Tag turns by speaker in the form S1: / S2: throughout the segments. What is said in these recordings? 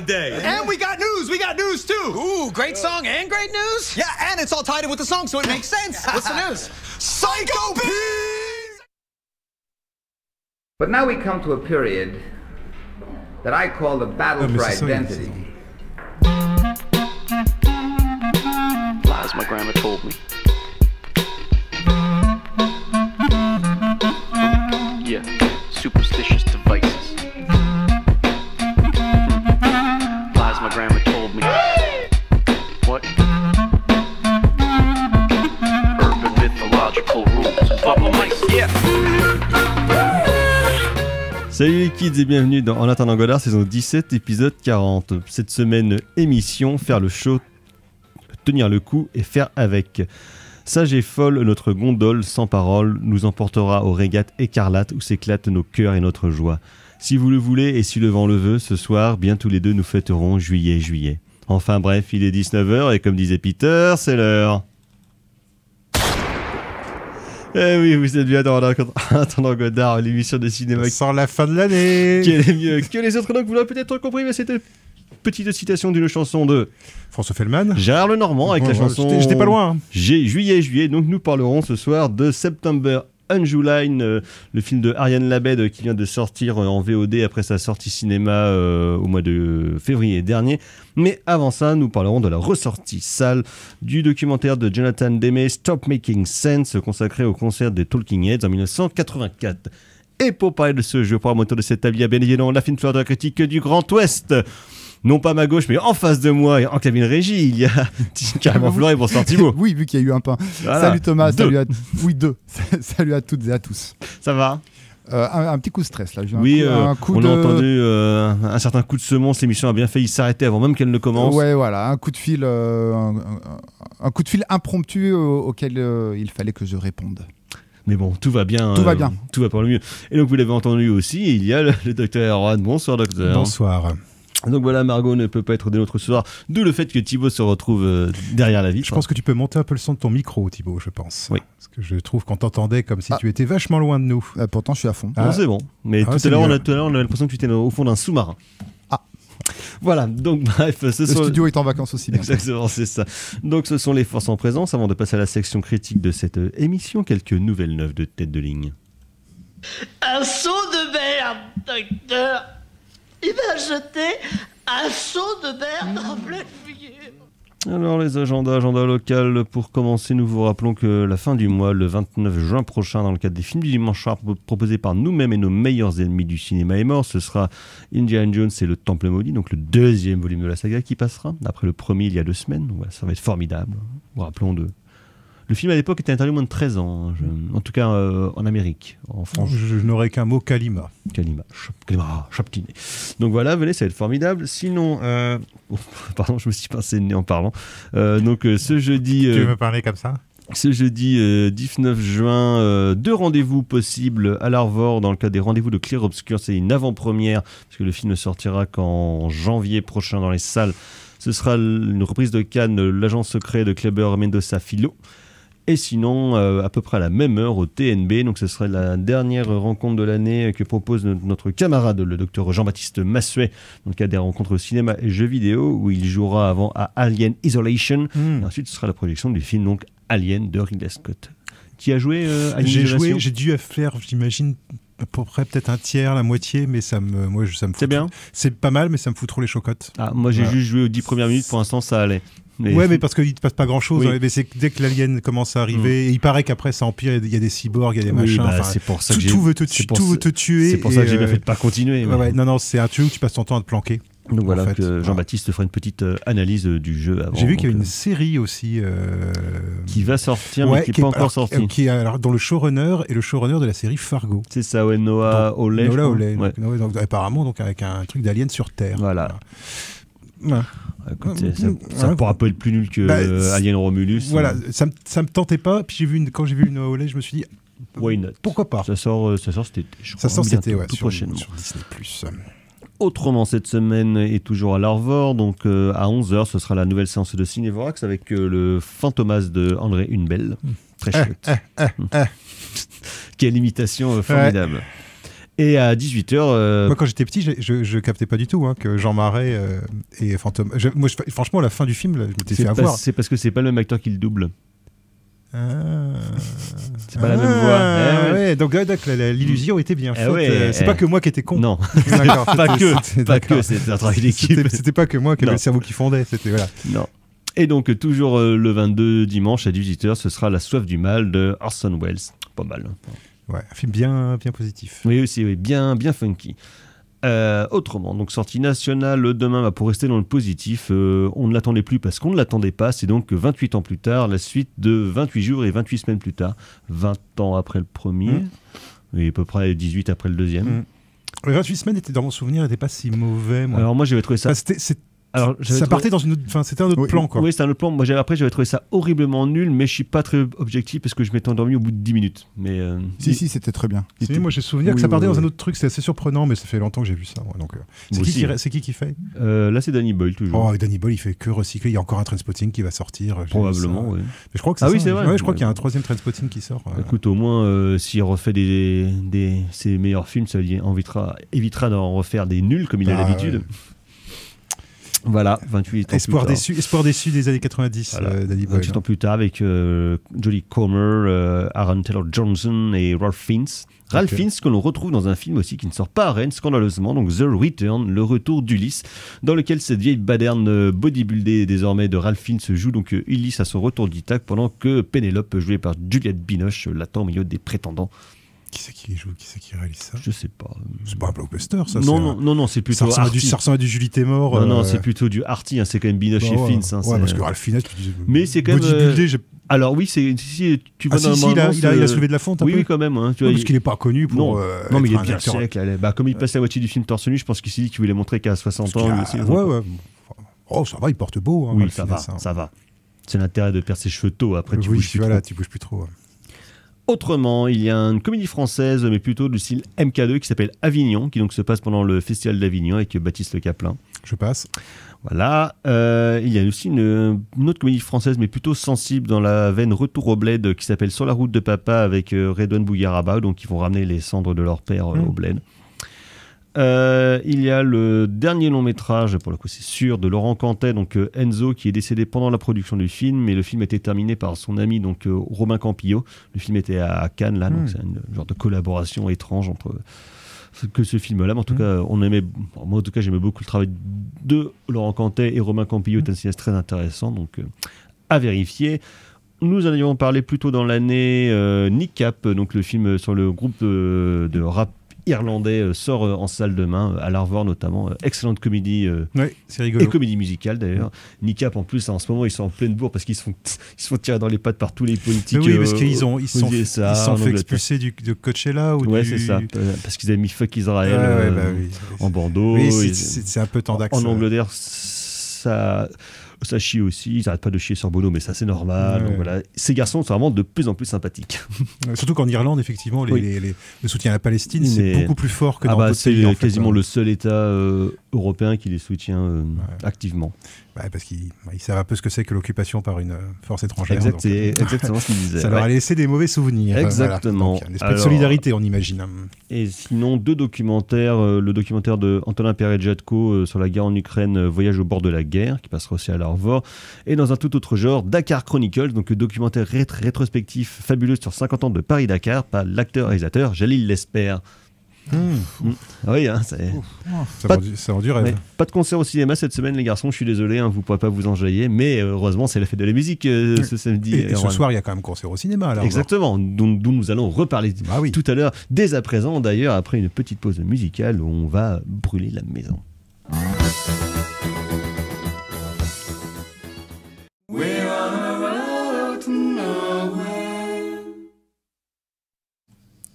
S1: day.
S2: And we got news too.
S3: Ooh, great song and great news?
S2: Yeah, and it's all tied in with the song, so it makes sense.
S3: What's the news?
S2: Psycho Peas!
S4: But now we come to a period that I call the battle for identity.
S5: Lies my grandma told me. Yeah, superstitious devices. Lies my grandma told me. What? Urban mythological rules. Bubble mice, yeah.
S6: Salut les kids et bienvenue dans En attendant Godard, saison 17, épisode 40. Cette semaine, émission, faire le show, tenir le coup et faire avec. Sage et folle, notre gondole sans parole nous emportera aux régates écarlates où s'éclatent nos cœurs et notre joie. Si vous le voulez et si le vent le veut, ce soir, bien tous les deux nous fêterons juillet. Enfin bref, il est 19h et comme disait Peter, c'est l'heure. Eh oui, vous êtes bien dans En attendant Godard, l'émission de cinéma
S7: sans la fin de l'année,
S6: qui est mieux que les autres. Donc vous l'avez peut-être compris, mais c'était une petite citation d'une chanson de
S7: François Fellman,
S6: Gérard Lenormand, avec la chanson
S7: j'étais pas loin.
S6: Juillet. Donc nous parlerons ce soir de September and July, le film de Ariane Labed qui vient de sortir en VOD après sa sortie cinéma au mois de février dernier. Mais avant ça, nous parlerons de la ressortie salle du documentaire de Jonathan Demme, Stop Making Sense, consacré au concert des Talking Heads en 1984. Et pour parler de ce jeu, pour moteur de cette table, il y a bien évidemment la film fleur de la critique du Grand Ouest. Non pas à ma gauche, mais en face de moi, et en cabine régie, il y a carrément Florent et bonsoir Thibaut.
S8: Oui, vu qu'il y a eu un pain. Voilà. Salut Thomas, salut à... Oui, deux. Salut à toutes et à tous.
S6: Ça va
S8: un petit coup de stress là.
S6: Oui, on a entendu un certain coup de semonce, l'émission a bien failli s'arrêter avant même qu'elle ne commence.
S8: Ouais, voilà, un coup de fil impromptu auquel il fallait que je réponde.
S6: Mais bon, tout va bien.
S8: Tout va bien.
S6: Tout va pour le mieux. Et donc vous l'avez entendu aussi, il y a le docteur Erwan. Bonsoir docteur.
S7: Bonsoir.
S6: Donc voilà, Margot ne peut pas être de notre ce soir, d'où le fait que Thibaut se retrouve derrière la vitre.
S7: Je pense que tu peux monter un peu le son de ton micro, Thibaut, je pense.
S6: Oui.
S7: Parce que je trouve qu'on t'entendait comme si tu étais vachement loin de nous.
S8: Pourtant, je suis à fond.
S6: Non, c'est bon. Mais tout à l'heure, on a l'impression que tu étais au fond d'un sous-marin. Voilà, donc bref,
S8: le studio est en vacances aussi.
S6: Exactement, c'est ça. Donc ce sont les forces en présence. Avant de passer à la section critique de cette émission, quelques nouvelles neuves de tête de ligne.
S9: Un seau de merde, docteur. Il m'a jeté un seau de merde en pleine figure.
S6: Alors les agenda local, pour commencer, nous vous rappelons que la fin du mois, le 29 juin prochain, dans le cadre des films du dimanche soir proposés par nous-mêmes et nos meilleurs ennemis du cinéma est mort, ce sera Indiana Jones et le Temple maudit, donc le deuxième volume de la saga qui passera, après le premier il y a 2 semaines. Donc, voilà, ça va être formidable. Nous rappelons le film à l'époque était interdit moins de 13 ans, en tout cas en Amérique, en France.
S7: Je n'aurais qu'un mot, Kalima.
S6: Kalima, Chaptiné. Donc voilà, venez, ça va être formidable. Sinon, pardon, je me suis pincé le nez en parlant. Donc ce jeudi...
S7: tu veux me parler comme ça ?
S6: Ce jeudi 19 juin, 2 rendez-vous possibles à l'Arvor dans le cadre des rendez-vous de Clair Obscur. C'est une avant-première, parce que le film ne sortira qu'en janvier prochain dans les salles. Ce sera une reprise de Cannes, l'agent secret de Kleber Mendoza Filho. Et sinon, à peu près à la même heure au TNB, donc ce serait la dernière rencontre de l'année que propose notre camarade, le docteur Jean-Baptiste Massuet, dans le cadre des rencontres cinéma et jeux vidéo, où il jouera avant à Alien Isolation. Et ensuite, ce sera la projection du film donc Alien de Ridley Scott. Qui a joué Alien Isolation ?
S7: J'ai dû faire, j'imagine, à peu près peut-être un tiers, la moitié, mais ça me fout.
S6: C'est bien.
S7: C'est pas mal, mais ça me fout trop les chocottes.
S6: Ah, moi j'ai juste joué aux 10 premières minutes, pour l'instant ça allait.
S7: Mais parce qu'il ne te passe pas grand-chose. Oui. Mais c'est dès que l'alien commence à arriver, et il paraît qu'après ça empire, il y a des cyborgs, il y a des machins.
S6: C'est pour ça que
S7: tout veut te tuer.
S6: C'est pour ça que j'ai bien fait de pas continuer.
S7: Ouais, non, c'est un truc où tu passes ton temps à te planquer.
S6: Donc voilà, Jean-Baptiste fera une petite analyse du jeu avant.
S7: J'ai vu qu'il y avait une série aussi
S6: qui va sortir, mais qui n'est pas encore sortie.
S7: Qui est alors dans le showrunner et le showrunner de la série Fargo.
S6: C'est ça, ouais, Noah Hawley.
S7: Donc, apparemment, donc avec un truc d'alien sur Terre.
S6: Voilà. Écoutez, ça pourra pas être plus nul que Alien Romulus.
S7: Voilà, ça me tentait pas. Puis quand j'ai vu Noah Hawley, je me suis dit
S6: why not ?
S7: Pourquoi pas ?
S6: Ça sort cet été.
S7: Ça sort cet été,
S6: tout prochainement.
S7: Sur Disney+.
S6: Autrement, cette semaine est toujours à l'Arvor, donc à 11h, ce sera la nouvelle séance de Cinévorax avec le Fantomas de André Hunebelle. Très chouette. Quelle imitation formidable. Et à 18h...
S7: Moi, quand j'étais petit, je captais pas du tout que Jean Marais et Fantôme... franchement, à la fin du film, je m'étais fait avoir.
S6: C'est parce que c'est pas le même acteur qui le double.
S7: C'est
S6: pas la même voix.
S7: Ouais. Donc l'illusion était bien faite. C'est pas que moi qui étais con.
S6: Non.
S7: D'accord.
S6: pas que. C'est un travail d'équipe.
S7: C'était pas que moi qui avait le cerveau qui fondait. Voilà.
S6: Non. Et donc toujours le 22 dimanche à 18h, ce sera La Soif du Mal de Orson Welles. Pas mal.
S7: Ouais, un film bien positif.
S6: Oui aussi, oui, bien funky. Autrement, donc sortie nationale demain, pour rester dans le positif, on ne l'attendait plus parce qu'on ne l'attendait pas, c'est donc 28 ans plus tard, la suite de 28 jours et 28 semaines plus tard, 20 ans après le premier, et à peu près 18 après le deuxième.
S7: 28 semaines était dans mon souvenir, n'était pas si mauvais. Moi.
S6: Alors moi j'avais trouvé ça...
S7: Alors, ça partait dans une autre... Enfin, c'était un autre plan, quoi.
S6: Oui, c'était un autre plan. Moi, j'avais trouvé ça horriblement nul, mais je suis pas très objectif parce que je m'étais endormi au bout de 10 minutes. Mais
S8: Si, c'était très bien.
S7: Moi, j'ai souvenir que ça partait dans un autre truc. C'est assez surprenant, mais ça fait longtemps que j'ai vu ça. Ouais, donc, c'est qui fait
S6: là, c'est Danny Boyle, toujours.
S7: Oh, Danny Boyle, il fait que recycler. Il y a encore un Trainspotting qui va sortir.
S6: Probablement, oui.
S7: Mais je crois que c'est
S6: c'est vrai.
S7: Ouais, je crois qu'il y a un troisième Trainspotting qui sort.
S6: Écoute, au moins, s'il refait ses meilleurs films, ça évitera d'en refaire des nuls comme il a l'habitude. Voilà, 28 ans
S7: espoir
S6: plus tard.
S7: Espoir déçu des années 90, Danny Boyle.
S6: 28 ans plus tard avec Jodie Comer, Aaron Taylor Johnson et Ralph Fiennes. Ralph Fiennes que l'on retrouve dans un film aussi qui ne sort pas à Rennes, scandaleusement, donc The Return, le retour d'Ulysse, dans lequel cette vieille baderne bodybuildée désormais de Ralph Fiennes joue donc Ulysse à son retour d'Ithaque pendant que Pénélope, jouée par Juliette Binoche, l'attend au milieu des prétendants.
S7: Qui c'est qui réalise ça?
S6: Je sais pas.
S7: C'est pas un blockbuster, ça.
S6: Non, c'est plutôt.
S7: Ça ressemble à du Julie Témor.
S6: Non, c'est plutôt du arty. C'est quand même Binoche et Fiennes.
S7: Ouais, parce que Ralph Fiennes,
S6: mais c'est quand même.
S7: Bodybuildé,
S6: alors oui, si tu vois
S7: il a soulevé de la fonte.
S6: Oui, quand même. Tu vois,
S7: parce qu'il est pas connu pour.
S6: Non, mais il est bien sec. Comme il passe la moitié du film torse nu, je pense qu'il s'est dit qu'il voulait montrer qu'à 60 ans.
S7: Ouais. Oh, ça va, il porte beau.
S6: Oui, ça va. C'est l'intérêt de perdre ses cheveux tôt. Après, tu bouges
S7: plus trop.
S6: Autrement, il y a une comédie française, mais plutôt du style MK2, qui s'appelle Avignon, qui donc se passe pendant le Festival d'Avignon avec Baptiste Le Caplin.
S7: Je passe.
S6: Voilà. Il y a aussi une autre comédie française, mais plutôt sensible dans la veine Retour au Bled, qui s'appelle Sur la route de papa, avec Redouane Bougaraba, donc ils vont ramener les cendres de leur père au Bled. Il y a le dernier long métrage, pour le coup c'est sûr, de Laurent Cantet, donc Enzo, qui est décédé pendant la production du film, mais le film a été terminé par son ami donc Romain Campillo. Le film était à Cannes là, donc c'est un genre de collaboration étrange entre ce film-là. Mais en tout cas, moi en tout cas j'aimais beaucoup le travail de Laurent Cantet et Romain Campillo, est un cinéaste très intéressant, donc à vérifier. Nous en avions parlé plus tôt dans l'année. Nick Cap, donc le film sur le groupe de rap irlandais, sort en salle demain, à l'Arvor notamment. Excellente comédie
S7: c'est rigolo.
S6: Et comédie musicale d'ailleurs. Nick Cap en plus en ce moment ils sont en pleine bourre parce qu'ils se font tirer dans les pattes par tous les politiques.
S7: Mais oui, parce qu'ils sont fait expulser de Coachella
S6: c'est ça, parce qu'ils avaient mis Fuck Israël en bandeau.
S7: Oui, c'est un peu tendax.
S6: En Angleterre, ça chie aussi, ils n'arrêtent pas de chier sur Bono, mais ça c'est normal. Donc, voilà. Ces garçons sont vraiment de plus en plus sympathiques.
S7: Surtout qu'en Irlande, effectivement, le soutien à la Palestine, c'est beaucoup plus fort que dans d'autres pays.
S6: C'est quasiment le seul État européen qui les soutient activement.
S7: Parce qu'ils savent un peu ce que c'est que l'occupation par une force étrangère.
S6: C'est exactement ce qu'ils disaient.
S7: Ça leur a laissé des mauvais souvenirs.
S6: Exactement.
S7: Donc, un esprit de solidarité, on imagine.
S6: Et sinon, 2 documentaires. Le documentaire de Antonin Perret-Jadko sur la guerre en Ukraine, Voyage au bord de la guerre, qui passera aussi à l'Arvor. Et dans un tout autre genre, Dakar Chronicles, donc documentaire rétrospectif fabuleux sur 50 ans de Paris-Dakar, par l'acteur-réalisateur Jalil Lesper. Oui,
S7: ça rend du rêve.
S6: Pas de concert au cinéma cette semaine, les garçons. Je suis désolé, vous ne pourrez pas vous enjailler, mais heureusement, c'est la fête de la musique ce samedi.
S7: Et ce soir, il y a quand même concert au cinéma. Alors,
S6: exactement, d'où nous allons reparler tout à l'heure, dès à présent, d'ailleurs, après une petite pause musicale où on va brûler la maison.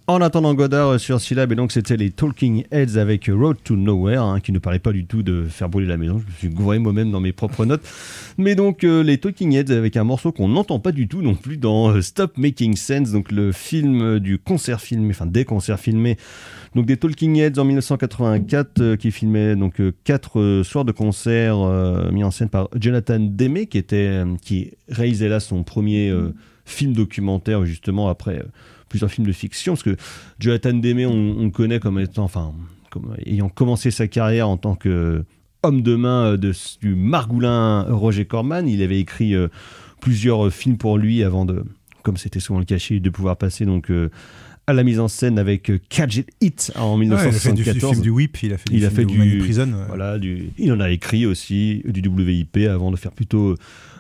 S6: En attendant Godard sur Syllab, et donc c'était les Talking Heads avec Road to Nowhere, qui ne parlait pas du tout de faire brûler la maison. Je me suis gouré moi-même dans mes propres notes. Mais donc les Talking Heads avec un morceau qu'on n'entend pas du tout non plus dans Stop Making Sense, donc le film du concert filmé, enfin des concerts filmés. Donc des Talking Heads en 1984 qui filmait donc 4 soirs de concert mis en scène par Jonathan Demme qui réalisait là son premier film documentaire, justement, après plusieurs films de fiction, parce que Jonathan Demme, on connaît comme étant, comme ayant commencé sa carrière en tant que homme de main du margoulin Roger Corman. Il avait écrit plusieurs films pour lui avant de, comme c'était souvent le cas chez lui, de pouvoir passer donc à la mise en scène avec Catch It en 1974.
S7: Il a fait du film du Whip, il a fait du Prison.
S6: Voilà, il en a écrit aussi du WIP avant de faire plutôt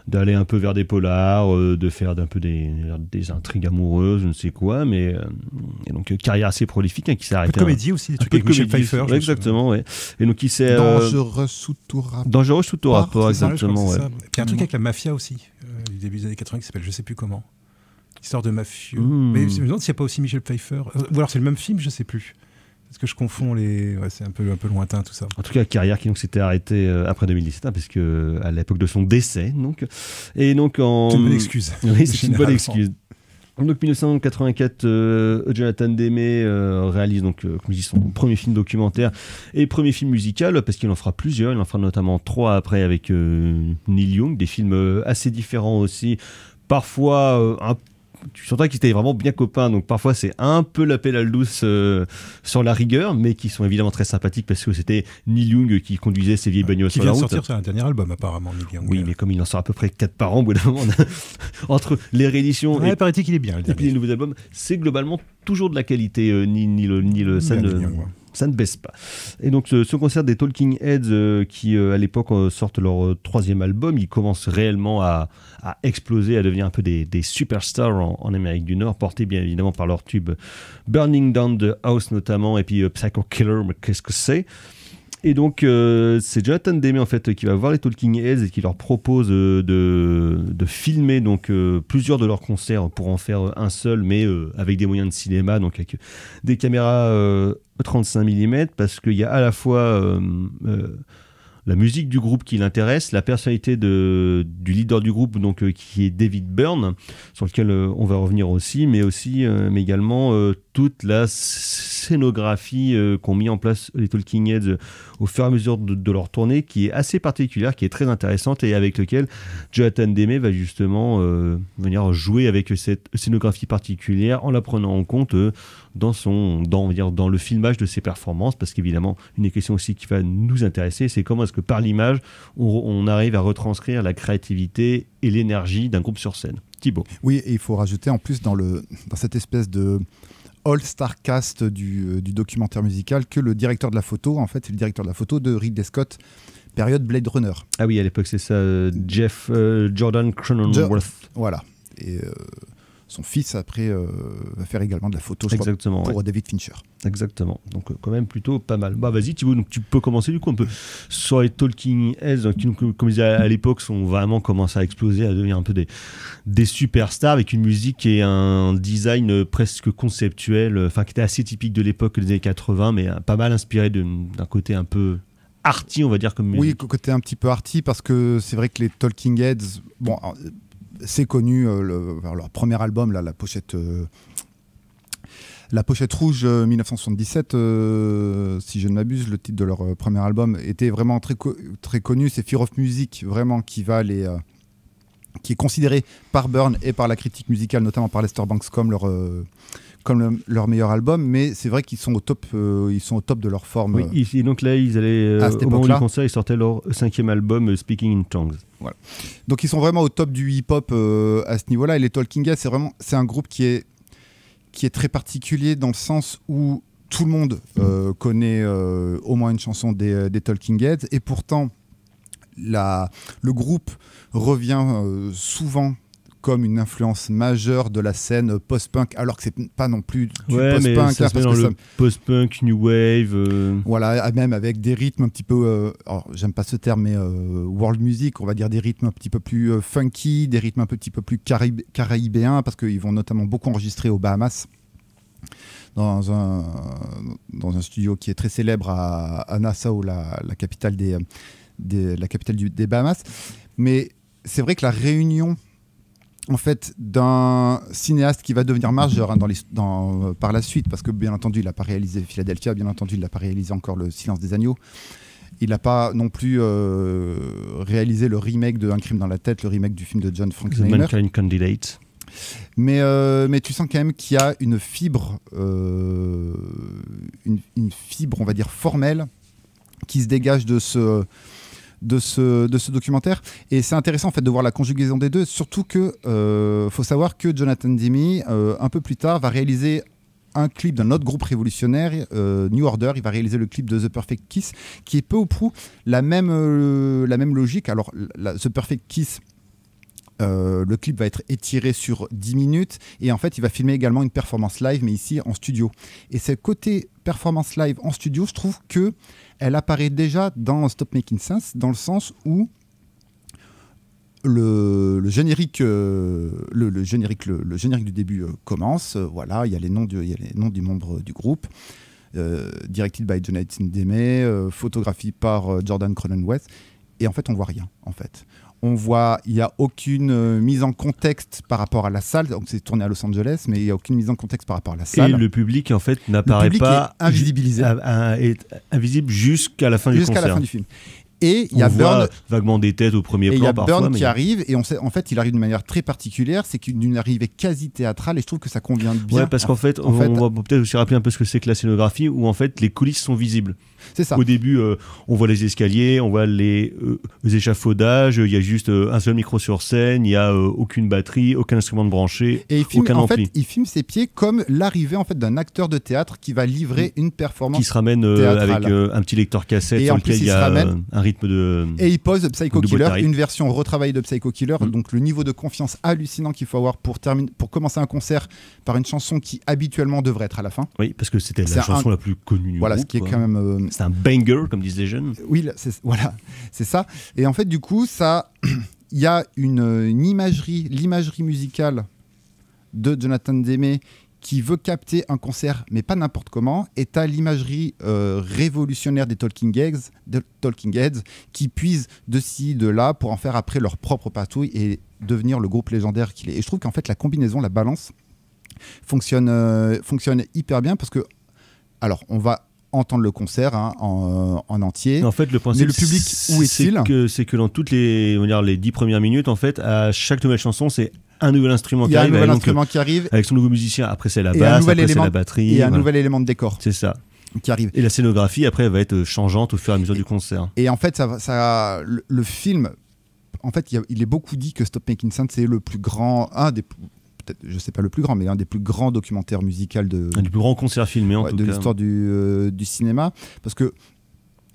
S6: d'aller un peu vers des polars, de faire un peu des intrigues amoureuses, je ne sais quoi, mais et donc carrière assez prolifique qui s'est arrêtée.
S7: Un peu de comédie aussi, des trucs avec Michel Pfeiffer.
S6: Exactement, ouais. Et donc il s'est
S8: Dangereux sous tout rapport.
S6: Dangereux sous tout rapport, exactement. Ouais.
S7: Puis un truc avec la mafia aussi, du début des années 80 qui s'appelle je sais plus comment. Histoire de mafieux. Mais je me demande s'il n'y a pas aussi Michel Pfeiffer. Ou alors c'est le même film, je sais plus. Est-ce que je confonds les... Ouais, c'est un peu lointain tout ça.
S6: En tout cas, carrière qui donc s'était arrêtée après 2017, parce que à l'époque de son décès. Donc, et donc en...
S7: C'est une bonne excuse.
S6: Oui, c'est une bonne excuse. Donc 1984, Jonathan Demme réalise donc, comme je dis, son premier film documentaire et premier film musical, parce qu'il en fera plusieurs. Il en fera notamment 3 après avec Neil Young, des films assez différents aussi. Parfois tu sentais qu'ils étaient vraiment bien copains, donc parfois c'est un peu la pédale douce sur la rigueur, mais qui sont évidemment très sympathiques parce que c'était Neil Young qui conduisait ses vieilles bagnoles sur la route.
S7: Qui vient de sortir sur un dernier album apparemment, Neil Young.
S6: Oui, mais comme il en sort à peu près 4 par an, au bout d'un moment, entre les rééditions et
S7: paraît-il qu'il est bien,
S6: et puis les nouveaux albums, c'est globalement toujours de la qualité, ça ne baisse pas. Et donc ce concert des Talking Heads qui à l'époque sortent leur 3e album, ils commencent réellement à exploser, à devenir un peu des superstars en Amérique du Nord, portés bien évidemment par leur tube Burning Down the House notamment, et puis Psycho Killer, mais qu'est-ce que c'est ? Et donc c'est Jonathan Demme en fait qui va voir les Talking Heads et qui leur propose de filmer donc plusieurs de leurs concerts pour en faire un seul, mais avec des moyens de cinéma, donc avec des caméras 35 mm, parce qu'il y a à la fois la musique du groupe qui l'intéresse, la personnalité du leader du groupe, donc qui est David Byrne, sur lequel on va revenir aussi, mais également toute la scénographie qu'ont mis en place les Talking Heads au fur et à mesure de leur tournée, qui est assez particulière, qui est très intéressante, et avec lequel Jonathan Demme va justement venir jouer avec cette scénographie particulière en la prenant en compte dans le filmage de ses performances, parce qu'évidemment une des questions aussi qui va nous intéresser, c'est comment est-ce que par l'image on arrive à retranscrire la créativité et l'énergie d'un groupe sur scène. Thibaut.
S8: Oui, et il faut rajouter en plus dans cette espèce de all-star cast du documentaire musical que le directeur de la photo, en fait, c'est le directeur de la photo de Ridley Scott, période Blade Runner. Ah
S6: oui, à l'époque, c'est ça, Jeff Jordan Cronenworth.
S8: Voilà. Et son fils, après, va faire également de la photo, pour David Fincher.
S6: Exactement. Donc, quand même, plutôt pas mal. Bah, vas-y, Thibaut, donc, tu peux commencer, du coup, un peu sur les Talking Heads, qui, comme je disais, à l'époque, sont vraiment commencé à exploser, à devenir un peu des superstars, avec une musique et un design presque conceptuel, enfin, qui était assez typique de l'époque des années 80, mais pas mal inspiré d'un côté un peu arty, on va dire, comme musique.
S8: Oui, côté un petit peu arty, parce que c'est vrai que les Talking Heads, bon... C'est connu, leur premier album, là, la pochette rouge 1977, si je ne m'abuse, le titre de leur premier album était vraiment très connu. C'est Fear of Music, vraiment, qui est considéré par Byrne et par la critique musicale, notamment par Lester Bangs, comme leur meilleur album. Mais c'est vrai qu'ils sont au top de leur forme.
S6: Oui, et donc là, ils allaient au moment du concert, ils sortaient leur 5e album, Speaking in Tongues.
S8: Voilà. Donc ils sont vraiment au top du hip-hop à ce niveau-là. Et les Talking Heads, c'est un groupe qui est très particulier dans le sens où tout le monde connaît au moins une chanson des Talking Heads. Et pourtant, le groupe revient souvent comme une influence majeure de la scène post-punk, alors que c'est pas non plus du post-punk.
S6: Ça se met dans le post-punk, new wave.
S8: Voilà, même avec des rythmes un petit peu, alors j'aime pas ce terme, mais world music, on va dire des rythmes un petit peu plus funky, des rythmes un petit peu plus caribéens, parce qu'ils vont notamment beaucoup enregistrer aux Bahamas, dans un studio qui est très célèbre à Nassau, la capitale des Bahamas. Mais c'est vrai que la réunion, en fait, d'un cinéaste qui va devenir majeur par la suite, parce que bien entendu il n'a pas réalisé Philadelphia, bien entendu il n'a pas réalisé encore Le Silence des Agneaux, il n'a pas non plus réalisé le remake de Un crime dans la tête, le remake du film de John Frankenheimer.
S6: The Mankind Candidate.
S8: Mais tu sens quand même qu'il y a une fibre, une fibre, on va dire, formelle qui se dégage de ce documentaire. Et c'est intéressant en fait de voir la conjugaison des deux, surtout que faut savoir que Jonathan Demme, un peu plus tard, va réaliser un clip d'un autre groupe révolutionnaire, New Order. Il va réaliser le clip de The Perfect Kiss, qui est peu ou prou la même logique. Alors, The Perfect Kiss, le clip va être étiré sur 10 minutes et en fait il va filmer également une performance live, mais ici en studio. Et ce côté performance live en studio, je trouve que elle apparaît déjà dans Stop Making Sense, dans le sens où le générique du début commence. Voilà, il y a les noms des membres du groupe. Directed by Jonathan Demme, photographie par Jordan Cronenweth, et en fait on voit rien en fait. Il n'y a aucune mise en contexte par rapport à la salle. Donc c'est tourné à Los Angeles, mais il n'y a aucune mise en contexte par rapport à la salle.
S6: Et le public, en fait, n'apparaît pas...
S8: est invisibilisé.
S6: Est invisible jusqu'à la fin du concert.
S8: Jusqu'à la fin du film. Et il y
S6: on
S8: a
S6: voit
S8: Burn,
S6: vaguement des têtes au premier plan parfois.
S8: Il y a Burn
S6: mais...
S8: qui arrive, et on sait, en fait, il arrive d'une manière très particulière, c'est d'une arrivée quasi théâtrale, et je trouve que ça convient bien.
S6: Ouais, parce qu'en fait, on va peut-être aussi rappeler un peu ce que c'est que la scénographie, où en fait, les coulisses sont visibles.
S8: C'est ça.
S6: Au début, on voit les escaliers, on voit les échafaudages, il y a juste un seul micro sur scène, il n'y a aucune batterie, aucun instrument de branché,
S8: et
S6: aucun ampli.
S8: Fait, il filme ses pieds comme l'arrivée en fait, d'un acteur de théâtre qui va livrer une performance
S6: qui se ramène avec un petit lecteur cassette sur lequel il y a un rythme de...
S8: Et il pose Psycho Killer, une version retravaillée de Psycho Killer. Donc le niveau de confiance hallucinant qu'il faut avoir pour commencer un concert par une chanson qui habituellement devrait être à la fin.
S6: Oui, parce que c'était la chanson la plus connue du
S8: groupe.
S6: Ce
S8: qui est quand même...
S6: c'est un banger, comme disent les jeunes.
S8: Oui, c'est ça. Et en fait, du coup, il y a une imagerie, l'imagerie musicale de Jonathan Demme qui veut capter un concert, mais pas n'importe comment, et t'as l'imagerie révolutionnaire des Talking Heads qui puisent de ci, de là, pour en faire après leur propre patouille et devenir le groupe légendaire qu'il est. Et je trouve qu'en fait, la combinaison, la balance, fonctionne hyper bien, parce que, alors, on va entendre le concert en entier.
S6: En fait, le principe,
S8: le public, où est-il ?
S6: C'est que dans toutes les 10 premières minutes, en fait, à chaque nouvelle chanson, c'est un nouvel instrument
S8: qui arrive.
S6: Avec son nouveau musicien. Après, c'est la basse, après, c'est la batterie.
S8: Et un nouvel élément de décor.
S6: C'est ça.
S8: Qui arrive.
S6: Et la scénographie, après, elle va être changeante au fur et à mesure du concert.
S8: Et en fait, le film, en fait, il est beaucoup dit que Stop Making Sense, c'est le plus grand, peut-être, je sais pas le plus grand, mais un des plus grands documentaires musicaux un
S6: des plus grands concerts filmés, en tout cas.
S8: De l'histoire du cinéma. Parce que,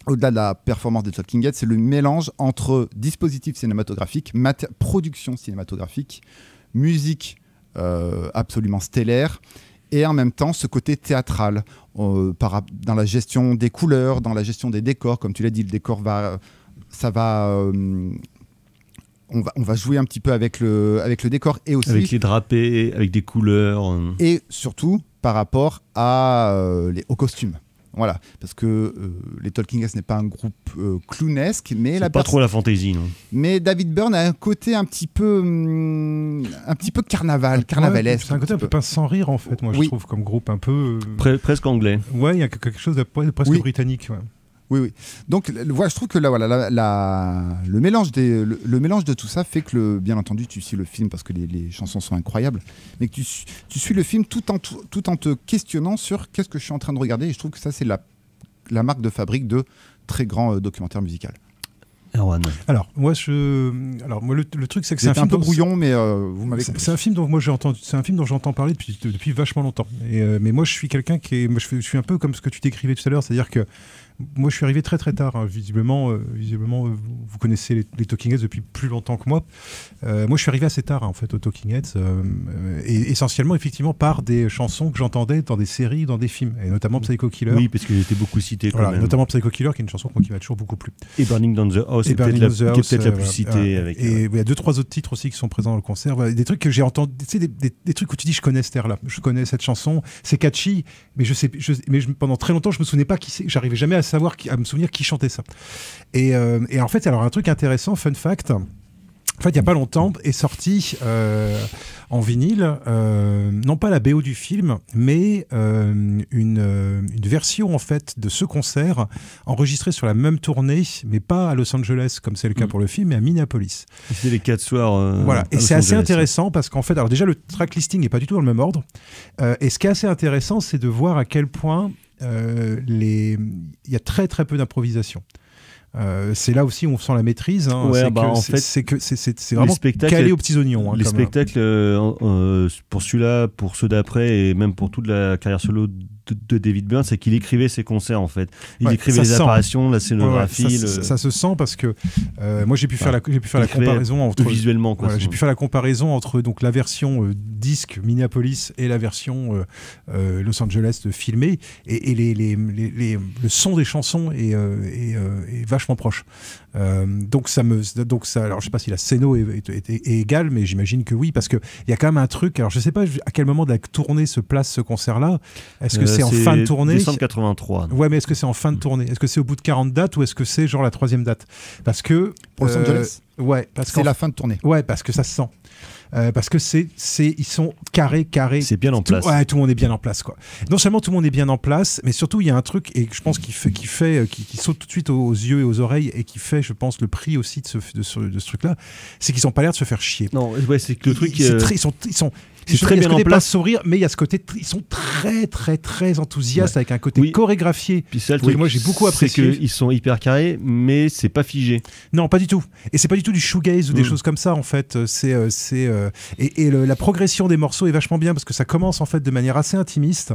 S8: au-delà de la performance des Talking Heads, c'est le mélange entre dispositifs cinématographiques, production cinématographique, musique absolument stellaire, et en même temps ce côté théâtral dans la gestion des couleurs, dans la gestion des décors. Comme tu l'as dit, le décor on va jouer un petit peu avec le décor, et aussi
S6: avec les drapés, avec des couleurs,
S8: et surtout par rapport aux costumes. Voilà, parce que les Talking Heads n'est pas un groupe clownesque, mais
S6: pas trop la fantaisie, non.
S8: Mais David Byrne a un côté un petit peu carnavalesque.
S7: C'est un côté un peu pince sans rire, en fait, moi, je trouve, comme groupe un peu...
S6: presque anglais.
S7: Ouais, il y a quelque chose de presque britannique, ouais.
S8: Oui. Donc, voilà, je trouve que le mélange de tout ça fait que, bien entendu, tu suis le film parce que les chansons sont incroyables, mais que tu suis le film tout en te questionnant sur qu'est-ce que je suis en train de regarder. Et je trouve que ça, c'est la marque de fabrique de très grands documentaires musicaux.
S6: Erwan.
S7: Alors, moi, le truc, c'est que c'est un
S8: film un peu brouillon, mais vous m'avez compris.
S7: C'est un film dont j'entends parler depuis vachement longtemps. Mais moi, je suis quelqu'un je suis un peu comme ce que tu décrivais tout à l'heure, c'est-à-dire que moi, je suis arrivé très très tard. Hein. Visiblement, vous connaissez les Talking Heads depuis plus longtemps que moi. Moi, je suis arrivé assez tard, en fait, aux Talking Heads, et essentiellement, effectivement, par des chansons que j'entendais dans des séries, dans des films, et notamment Psycho Killer.
S6: Oui, parce qu'il était beaucoup cité quand même.
S7: Notamment Psycho Killer, qui est une chanson qui m'a toujours beaucoup plu.
S6: Et Burning Down the House, qui est peut-être la plus citée.
S7: Et il y a 2-3 autres titres aussi qui sont présents dans le concert. Voilà, des trucs que j'ai entendus, tu sais, des trucs où tu dis, je connais cette air-là, je connais cette chanson, c'est catchy, mais pendant très longtemps, je me souvenais pas qui c'est. J'arrivais jamais à me souvenir qui chantait ça. Et en fait, alors un truc intéressant, fun fact, en fait, il n'y a pas longtemps, est sorti en vinyle, non pas la BO du film, mais une version en fait de ce concert enregistré sur la même tournée, mais pas à Los Angeles comme c'est le cas pour le film, mais à Minneapolis.
S6: C'est les 4 soirs.
S7: Voilà, et
S6: à Los
S7: c'est assez
S6: Angeles.
S7: intéressant parce qu'en fait, alors déjà le track listing n'est pas du tout dans le même ordre, et ce qui est assez intéressant, c'est de voir à quel point il y a très très peu d'improvisation. C'est là aussi où on sent la maîtrise. Hein.
S6: Ouais,
S7: C'est vraiment calé aux petits oignons. Hein,
S6: les spectacles, pour celui-là, pour ceux d'après, et même pour toute la carrière solo de David Byrne, c'est qu'il écrivait ses concerts en fait. Il écrivait les apparitions, la scénographie.
S7: Ça se sent parce que moi j'ai pu faire la comparaison entre
S6: visuellement. Quoi,
S7: j'ai pu faire la comparaison entre donc la version disque Minneapolis et la version Los Angeles filmée et le son des chansons est vachement proche. Donc ça, alors je sais pas si la scéno est égale, mais j'imagine que oui, parce que il y a quand même un truc. Alors je sais pas à quel moment de la tournée se place ce concert-là. Est-ce que c'est en fin de tournée?
S6: Décembre 83.
S7: Ouais, mais est-ce que c'est en fin de tournée? Est-ce que c'est au bout de 40 dates ou est-ce que c'est genre la 3e date? Parce que
S8: pour Los Angeles,
S7: ouais, parce que
S8: c'est la fin de tournée.
S7: Ouais, parce que ça se sent. Parce que ils sont carrés.
S6: C'est bien en place.
S7: Ouais, tout le monde est bien en place, quoi. Non seulement tout le monde est bien en place, mais surtout il y a un truc et je pense qui saute tout de suite aux yeux et aux oreilles et qui fait, je pense, le prix aussi de ce truc-là, c'est qu'ils ont pas l'air de se faire chier.
S6: Non, ouais, c'est que le truc.
S7: Ils sont
S6: c'est très bien en place.
S7: Sourire, mais il y a ce côté, ils sont très très très enthousiastes avec un côté chorégraphié.
S6: Puis ça, le truc,
S7: moi j'ai beaucoup apprécié.
S6: C'est qu'ils sont hyper carrés, mais c'est pas figé.
S7: Non, pas du tout. Et c'est pas du tout du shoegaze ou des choses comme ça en fait. La progression des morceaux est vachement bien parce que ça commence en fait de manière assez intimiste.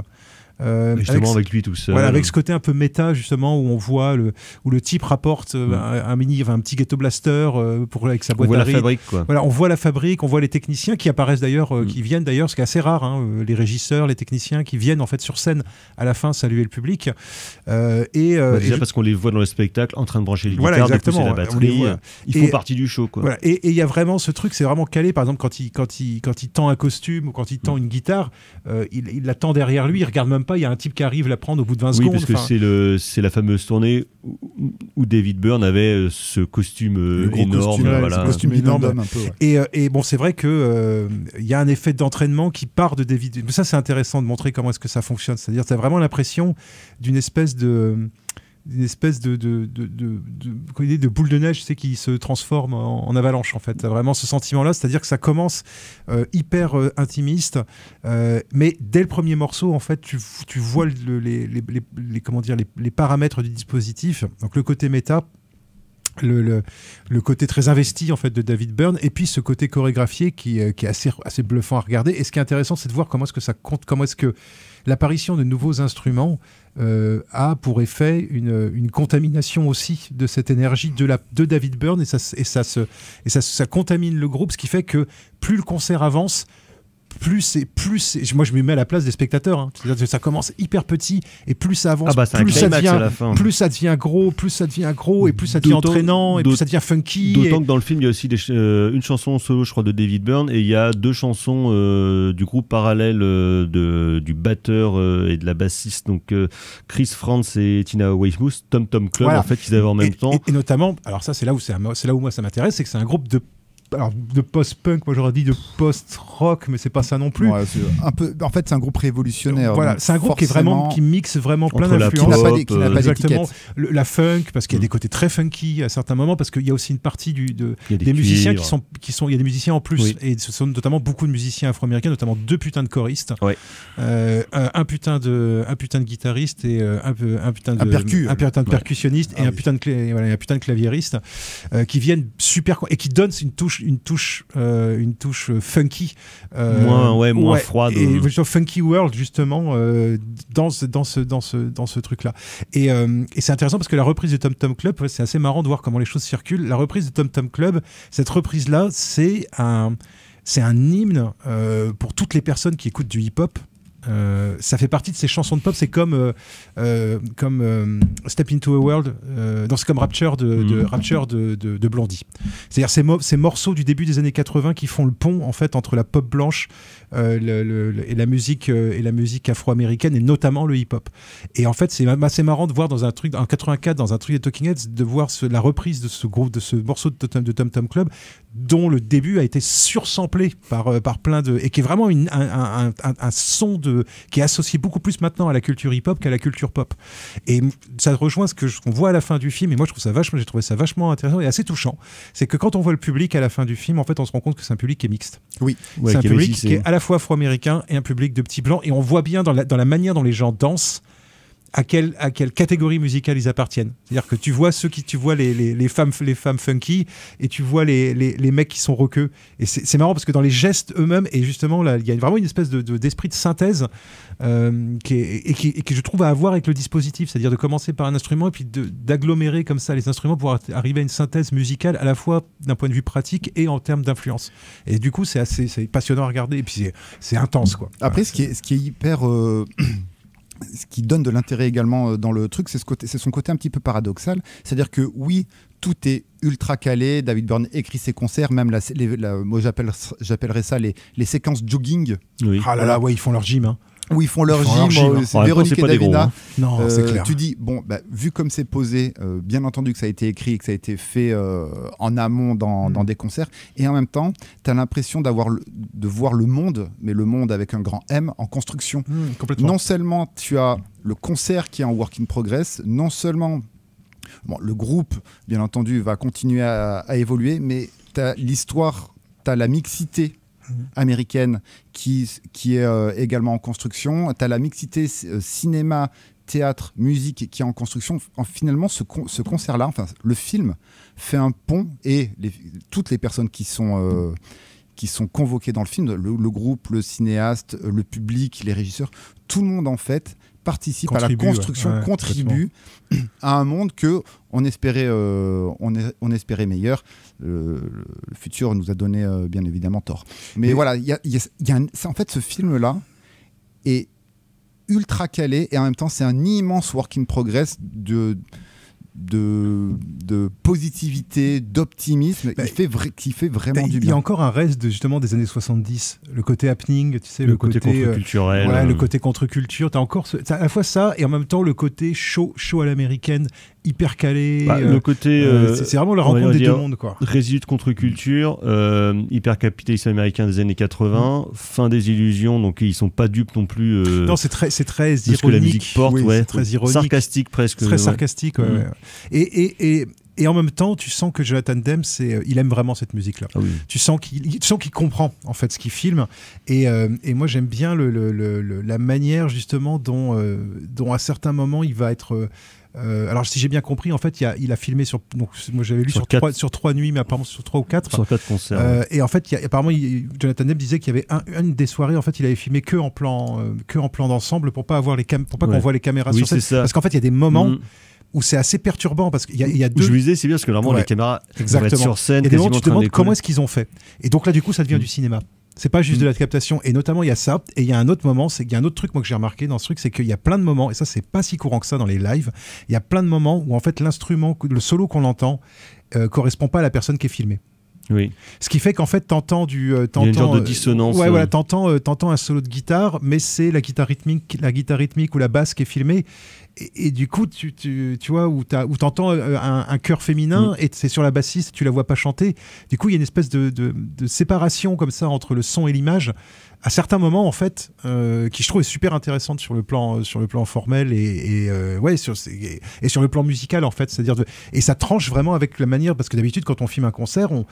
S6: Justement avec lui tout seul.
S7: Voilà, avec ce côté un peu méta justement où on voit où le type rapporte un petit ghetto blaster avec sa boîte à rythme.
S6: On voit la fabrique, quoi.
S7: Voilà, on voit la fabrique, on voit les techniciens qui apparaissent d'ailleurs, qui viennent d'ailleurs, ce qui est assez rare, hein, les régisseurs, les techniciens qui viennent en fait sur scène à la fin saluer le public.
S6: Déjà parce qu'on les voit dans le spectacle en train de brancher les guitares, de pousser la batterie. Ils font partie du show, quoi.
S7: Voilà, et il y a vraiment ce truc, c'est vraiment calé. Par exemple, quand il tend un costume ou quand il tend une guitare, il la tend derrière lui, il regarde même pas, il y a un type qui arrive la prendre au bout de 20 secondes.
S6: Oui, parce que c'est la fameuse tournée où David Byrne avait ce costume énorme.
S8: Ce costume énorme un peu. Ouais.
S7: Et bon, c'est vrai que il y a un effet d'entraînement qui part de David. Mais ça, c'est intéressant de montrer comment est-ce que ça fonctionne. C'est-à-dire, tu as vraiment l'impression d'une espèce de boule de neige, tu sais, qui se transforme en avalanche en fait. T'as vraiment ce sentiment-là, c'est-à-dire que ça commence hyper intimiste, mais dès le premier morceau, en fait, tu vois les paramètres du dispositif. Donc le côté méta, le côté très investi en fait de David Byrne, et puis ce côté chorégraphié qui est assez bluffant à regarder. Et ce qui est intéressant, c'est de voir comment est-ce que ça compte, comment est-ce que l'apparition de nouveaux instruments a pour effet une contamination aussi de cette énergie de David Byrne, et ça contamine le groupe, ce qui fait que plus le concert avance, moi je me mets à la place des spectateurs, hein. C'est-à-dire que ça commence hyper petit et plus ça avance, plus ça devient gros, et plus ça devient entraînant, et plus ça devient funky.
S6: D'autant que dans le film il y a aussi une chanson solo, je crois, de David Byrne, et il y a 2 chansons du groupe parallèle du batteur et de la bassiste, donc Chris Frantz et Tina Weymouth, Tom Tom Club, voilà. En fait, qu'ils avaient en même temps.
S7: Et notamment, alors ça c'est là où moi ça m'intéresse, c'est que c'est un groupe de post-punk, moi j'aurais dit de post-rock, mais c'est pas ça non plus. Ouais,
S8: un peu, en fait, c'est un groupe révolutionnaire.
S7: Voilà, c'est un groupe qui mixe vraiment plein d'influences.
S8: Qui n'a pas d'étiquette.
S7: La funk, parce qu'il y a des côtés très funky à certains moments, parce qu'il y a aussi une partie des musiciens il y a des musiciens en plus, oui. Et ce sont notamment beaucoup de musiciens afro-américains, notamment 2 putains de choristes,
S6: ouais.
S7: un putain de guitariste et un putain de percussionniste, ouais. Et un putain de claviériste, qui viennent super et qui donnent une touche funky,
S6: moins froide,
S7: et funky world justement, dans ce truc là, et c'est intéressant parce que la reprise de Tom Tom Club, c'est assez marrant de voir comment les choses circulent. La reprise de Tom Tom Club, cette reprise là, c'est un hymne pour toutes les personnes qui écoutent du hip hop. Ça fait partie de ces chansons de pop. C'est comme Step Into a World, c'est comme Rapture de Blondie. C'est-à-dire ces morceaux du début des années 80 qui font le pont en fait entre la pop blanche et la musique afro-américaine, et notamment le hip-hop. Et en fait, c'est assez marrant de voir dans un truc en 84, dans un truc des Talking Heads, de voir la reprise de ce morceau de Tom Tom Club dont le début a été sursamplé par plein de... et qui est vraiment un son qui est associé beaucoup plus maintenant à la culture hip-hop qu'à la culture pop. Et ça rejoint ce qu'on voit à la fin du film, et moi j'ai trouvé ça vachement intéressant et assez touchant. C'est que quand on voit le public à la fin du film, en fait on se rend compte que c'est un public qui est mixte.
S8: Oui.
S6: Ouais,
S7: c'est un public qui est à la fois afro-américain et un public de petits blancs, et on voit bien dans la manière dont les gens dansent à quelle catégorie musicale ils appartiennent. C'est-à-dire que tu vois les femmes funky, et tu vois les mecs qui sont rockeux. Et c'est marrant parce que dans les gestes eux-mêmes, et justement là, il y a vraiment une espèce d'esprit de synthèse qui je trouve à avoir avec le dispositif. C'est-à-dire de commencer par un instrument et puis d'agglomérer comme ça les instruments pour arriver à une synthèse musicale à la fois d'un point de vue pratique et en termes d'influence. Et du coup, c'est passionnant à regarder, et puis c'est intense, quoi.
S8: Après, ce qui est hyper... ce qui donne de l'intérêt également dans le truc, c'est son côté un petit peu paradoxal. C'est-à-dire que oui, tout est ultra calé. David Byrne écrit ses concerts, même moi j'appellerais ça les séquences jogging.
S6: Oui.
S7: Ah là là, ouais, ils font leur gym, hein.
S8: Où ils font leur gym, c'est Véronique et Davina.
S7: Non, c'est clair.
S8: Tu dis, bon, vu comme c'est posé, bien entendu que ça a été écrit et que ça a été fait en amont dans des concerts, et en même temps, tu as l'impression de voir le monde, mais le monde avec un grand M, en construction.
S7: Complètement.
S8: Non seulement tu as le concert qui est en work in progress, non seulement le groupe, bien entendu, va continuer à évoluer, mais tu as l'histoire, tu as la mixité américaine qui est également en construction. Tu as la mixité cinéma, théâtre, musique qui est en construction. Finalement, ce concert-là, enfin, le film fait un pont, et toutes les personnes qui sont convoquées dans le film, le groupe, le cinéaste, le public, les régisseurs, tout le monde en fait participe à la construction, contribue à un monde que on espérait meilleur. Le futur nous a donné bien évidemment tort. Mais voilà, en fait, ce film-là est ultra calé, et en même temps, c'est un immense work in progress de positivité, d'optimisme, qui fait vraiment du bien.
S7: Il y a encore un reste justement des années 70, le côté happening, tu sais,
S6: le côté contre-culturel.
S7: Le côté contre-culture, t'as à la fois ça, et en même temps le côté show à l'américaine, hyper calé.
S6: Le côté
S7: c'est vraiment la rencontre des deux mondes, quoi.
S6: Résidu de contre-culture, hyper capitalisme américain des années 80, fin des illusions, donc ils sont pas dupes non plus.
S7: Non, c'est très ironique.
S6: Ce que la musique porte,
S7: c'est très ironique,
S6: sarcastique presque.
S7: Très sarcastique, ouais. Et en même temps, tu sens que Jonathan Demme, il aime vraiment cette musique-là.
S6: Ah oui.
S7: Tu sens qu'il comprend en fait ce qu'il filme. Et moi, j'aime bien la manière justement dont à certains moments il va être. Alors, si j'ai bien compris, en fait, il a filmé donc moi j'avais lu sur 3 nuits, mais apparemment sur 3 ou 4.
S6: Sur 4 concerts.
S7: Et en fait, apparemment, Jonathan Demme disait qu'il y avait une des soirées, en fait, il avait filmé que en plan d'ensemble pour pas avoir qu'on voit les caméras sur scène. Parce qu'en fait, il y a des moments où c'est assez perturbant, parce qu'il y a deux...
S6: Je me disais, c'est bien parce que normalement les caméras vont être sur scène.
S7: Et des moments, tu te demandes comment est-ce qu'ils ont fait. Et donc là, du coup, ça devient du cinéma. C'est pas juste de la captation. Et notamment, il y a ça. Et il y a un autre moment, il y a un autre truc, moi, que j'ai remarqué dans ce truc, c'est qu'il y a plein de moments, et ça, c'est pas si courant que ça dans les lives, il y a plein de moments où, en fait, l'instrument, le solo qu'on entend, correspond pas à la personne qui est filmée.
S6: Oui.
S7: Ce qui fait qu'en fait, t'entends
S6: il y a une genre de dissonance.
S7: Voilà, t'entends un solo de guitare, mais c'est la guitare rythmique ou la basse qui est filmée. Et du coup, tu vois, où t'entends un chœur féminin, et c'est sur la bassiste, tu la vois pas chanter. Du coup, il y a une espèce de séparation comme ça entre le son et l'image. À certains moments, en fait, qui je trouve est super intéressante sur le plan formel et sur le plan musical, en fait. C'est-à-dire et ça tranche vraiment avec la manière, parce que d'habitude, quand on filme un concert, on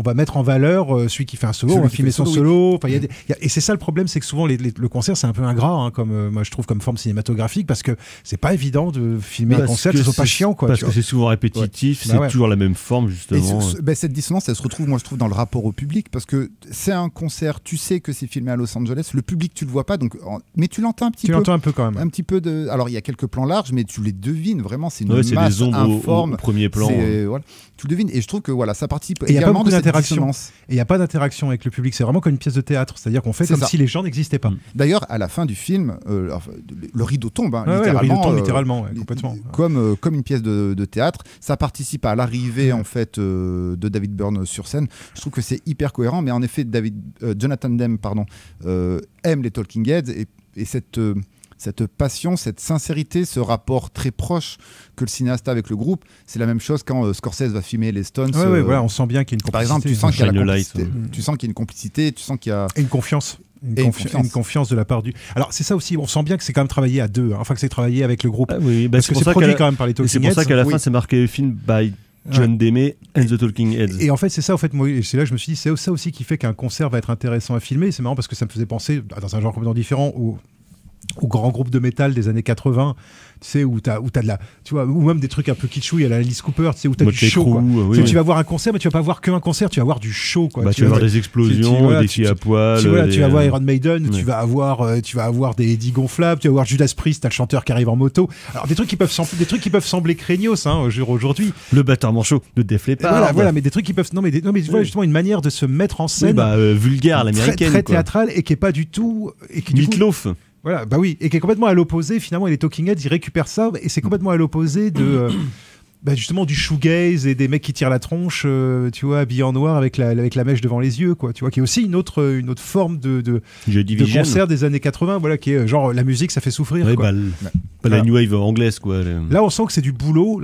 S7: va mettre en valeur celui qui fait un solo, on va filmer son solo. Enfin, et c'est ça le problème, c'est que souvent le concert, c'est un peu ingrat, hein, comme moi je trouve comme forme cinématographique, parce que c'est pas évident de filmer un concert, que ce soit pas chiant, quoi.
S6: Parce que c'est souvent répétitif, c'est toujours la même forme, justement.
S8: Et cette dissonance, elle se retrouve, moi je trouve, dans le rapport au public, parce que c'est un concert, tu sais que c'est filmé à Los Angeles, le public tu le vois pas, donc mais tu l'entends un petit peu.
S7: Tu l'entends un peu quand même.
S8: Un petit peu de. Alors il y a quelques plans larges, mais tu les devines vraiment. C'est une
S6: c'est
S8: masse
S6: des ombres
S8: informe.
S6: Au premier plan.
S8: Voilà, tu le devines, et je trouve que voilà, ça participe
S7: également. Il n'y a pas beaucoup
S8: de
S7: d'interaction. Et il n'y a pas d'interaction avec le public. C'est vraiment comme une pièce de théâtre, c'est-à-dire qu'on fait comme si les gens n'existaient pas.
S8: D'ailleurs, à la fin du film, le rideau tombe, hein,
S7: littéralement. Le rideau tombe littéralement, complètement.
S8: Comme une pièce de théâtre, ça participe à l'arrivée en fait de David Byrne sur scène. Je trouve que c'est hyper cohérent, mais en effet, Jonathan Demme, aime les Talking Heads, et cette cette passion, cette sincérité, ce rapport très proche que le cinéaste a avec le groupe. C'est la même chose quand Scorsese va filmer les Stones.
S7: Ouais, voilà, on sent bien qu'il y a une complicité.
S8: Par exemple, tu sens qu'il y a
S6: Shine
S8: la
S6: a light,
S8: complicité. Tu sens qu'il y a une complicité, tu sens qu'il y a...
S7: Et une confiance. Une confiance de la part du. Alors c'est ça aussi, on sent bien que c'est quand même travaillé à deux, hein. Enfin que c'est travaillé avec le groupe.
S6: Ah oui,
S7: parce que c'est produit quand même par les Talking Heads.
S6: C'est pour ça qu'à la fin c'est marqué film by John Demme and the Talking Heads.
S7: Et en fait c'est ça, en fait, moi, c'est là que je me suis dit, c'est ça aussi qui fait qu'un concert va être intéressant à filmer. C'est marrant parce que ça me faisait penser, dans un genre complètement différent, au grand groupe de métal des années 80, tu sais, où t'as de la, tu vois, ou même des trucs un peu kitschouilles à la Alice Cooper, tu sais, où t'as du show, quoi.
S6: Oui.
S7: Tu vas voir un concert, mais tu vas pas voir qu'un concert, tu vas voir du show, quoi.
S6: Tu vas avoir des explosions, des filles à poil.
S7: Tu vas voir Iron Maiden, tu vas avoir des Eddie gonflables, tu vas voir Judas Priest, t'as le chanteur qui arrive en moto. Alors des trucs qui peuvent sembler craignos, hein, aujourd'hui.
S6: Le batteur manchot de Def Leppard.
S7: Voilà, mais des trucs qui peuvent, mais voilà, justement une manière de se mettre en scène,
S6: vulgaire, l'américaine,
S7: très théâtrale, et qui est pas du tout, et qui
S6: Meatloaf.
S7: Voilà, bah oui, et qui est complètement à l'opposé, finalement, et les Talking Heads, ils récupèrent ça, et c'est complètement à l'opposé de, justement, du shoegaze et des mecs qui tirent la tronche, tu vois, habillés en noir avec la mèche devant les yeux, quoi, tu vois, qui est aussi une autre forme de concert des années 80, voilà, qui est genre, la musique, ça fait souffrir, quoi.
S6: La new wave anglaise, quoi.
S7: Là, on sent que c'est du boulot,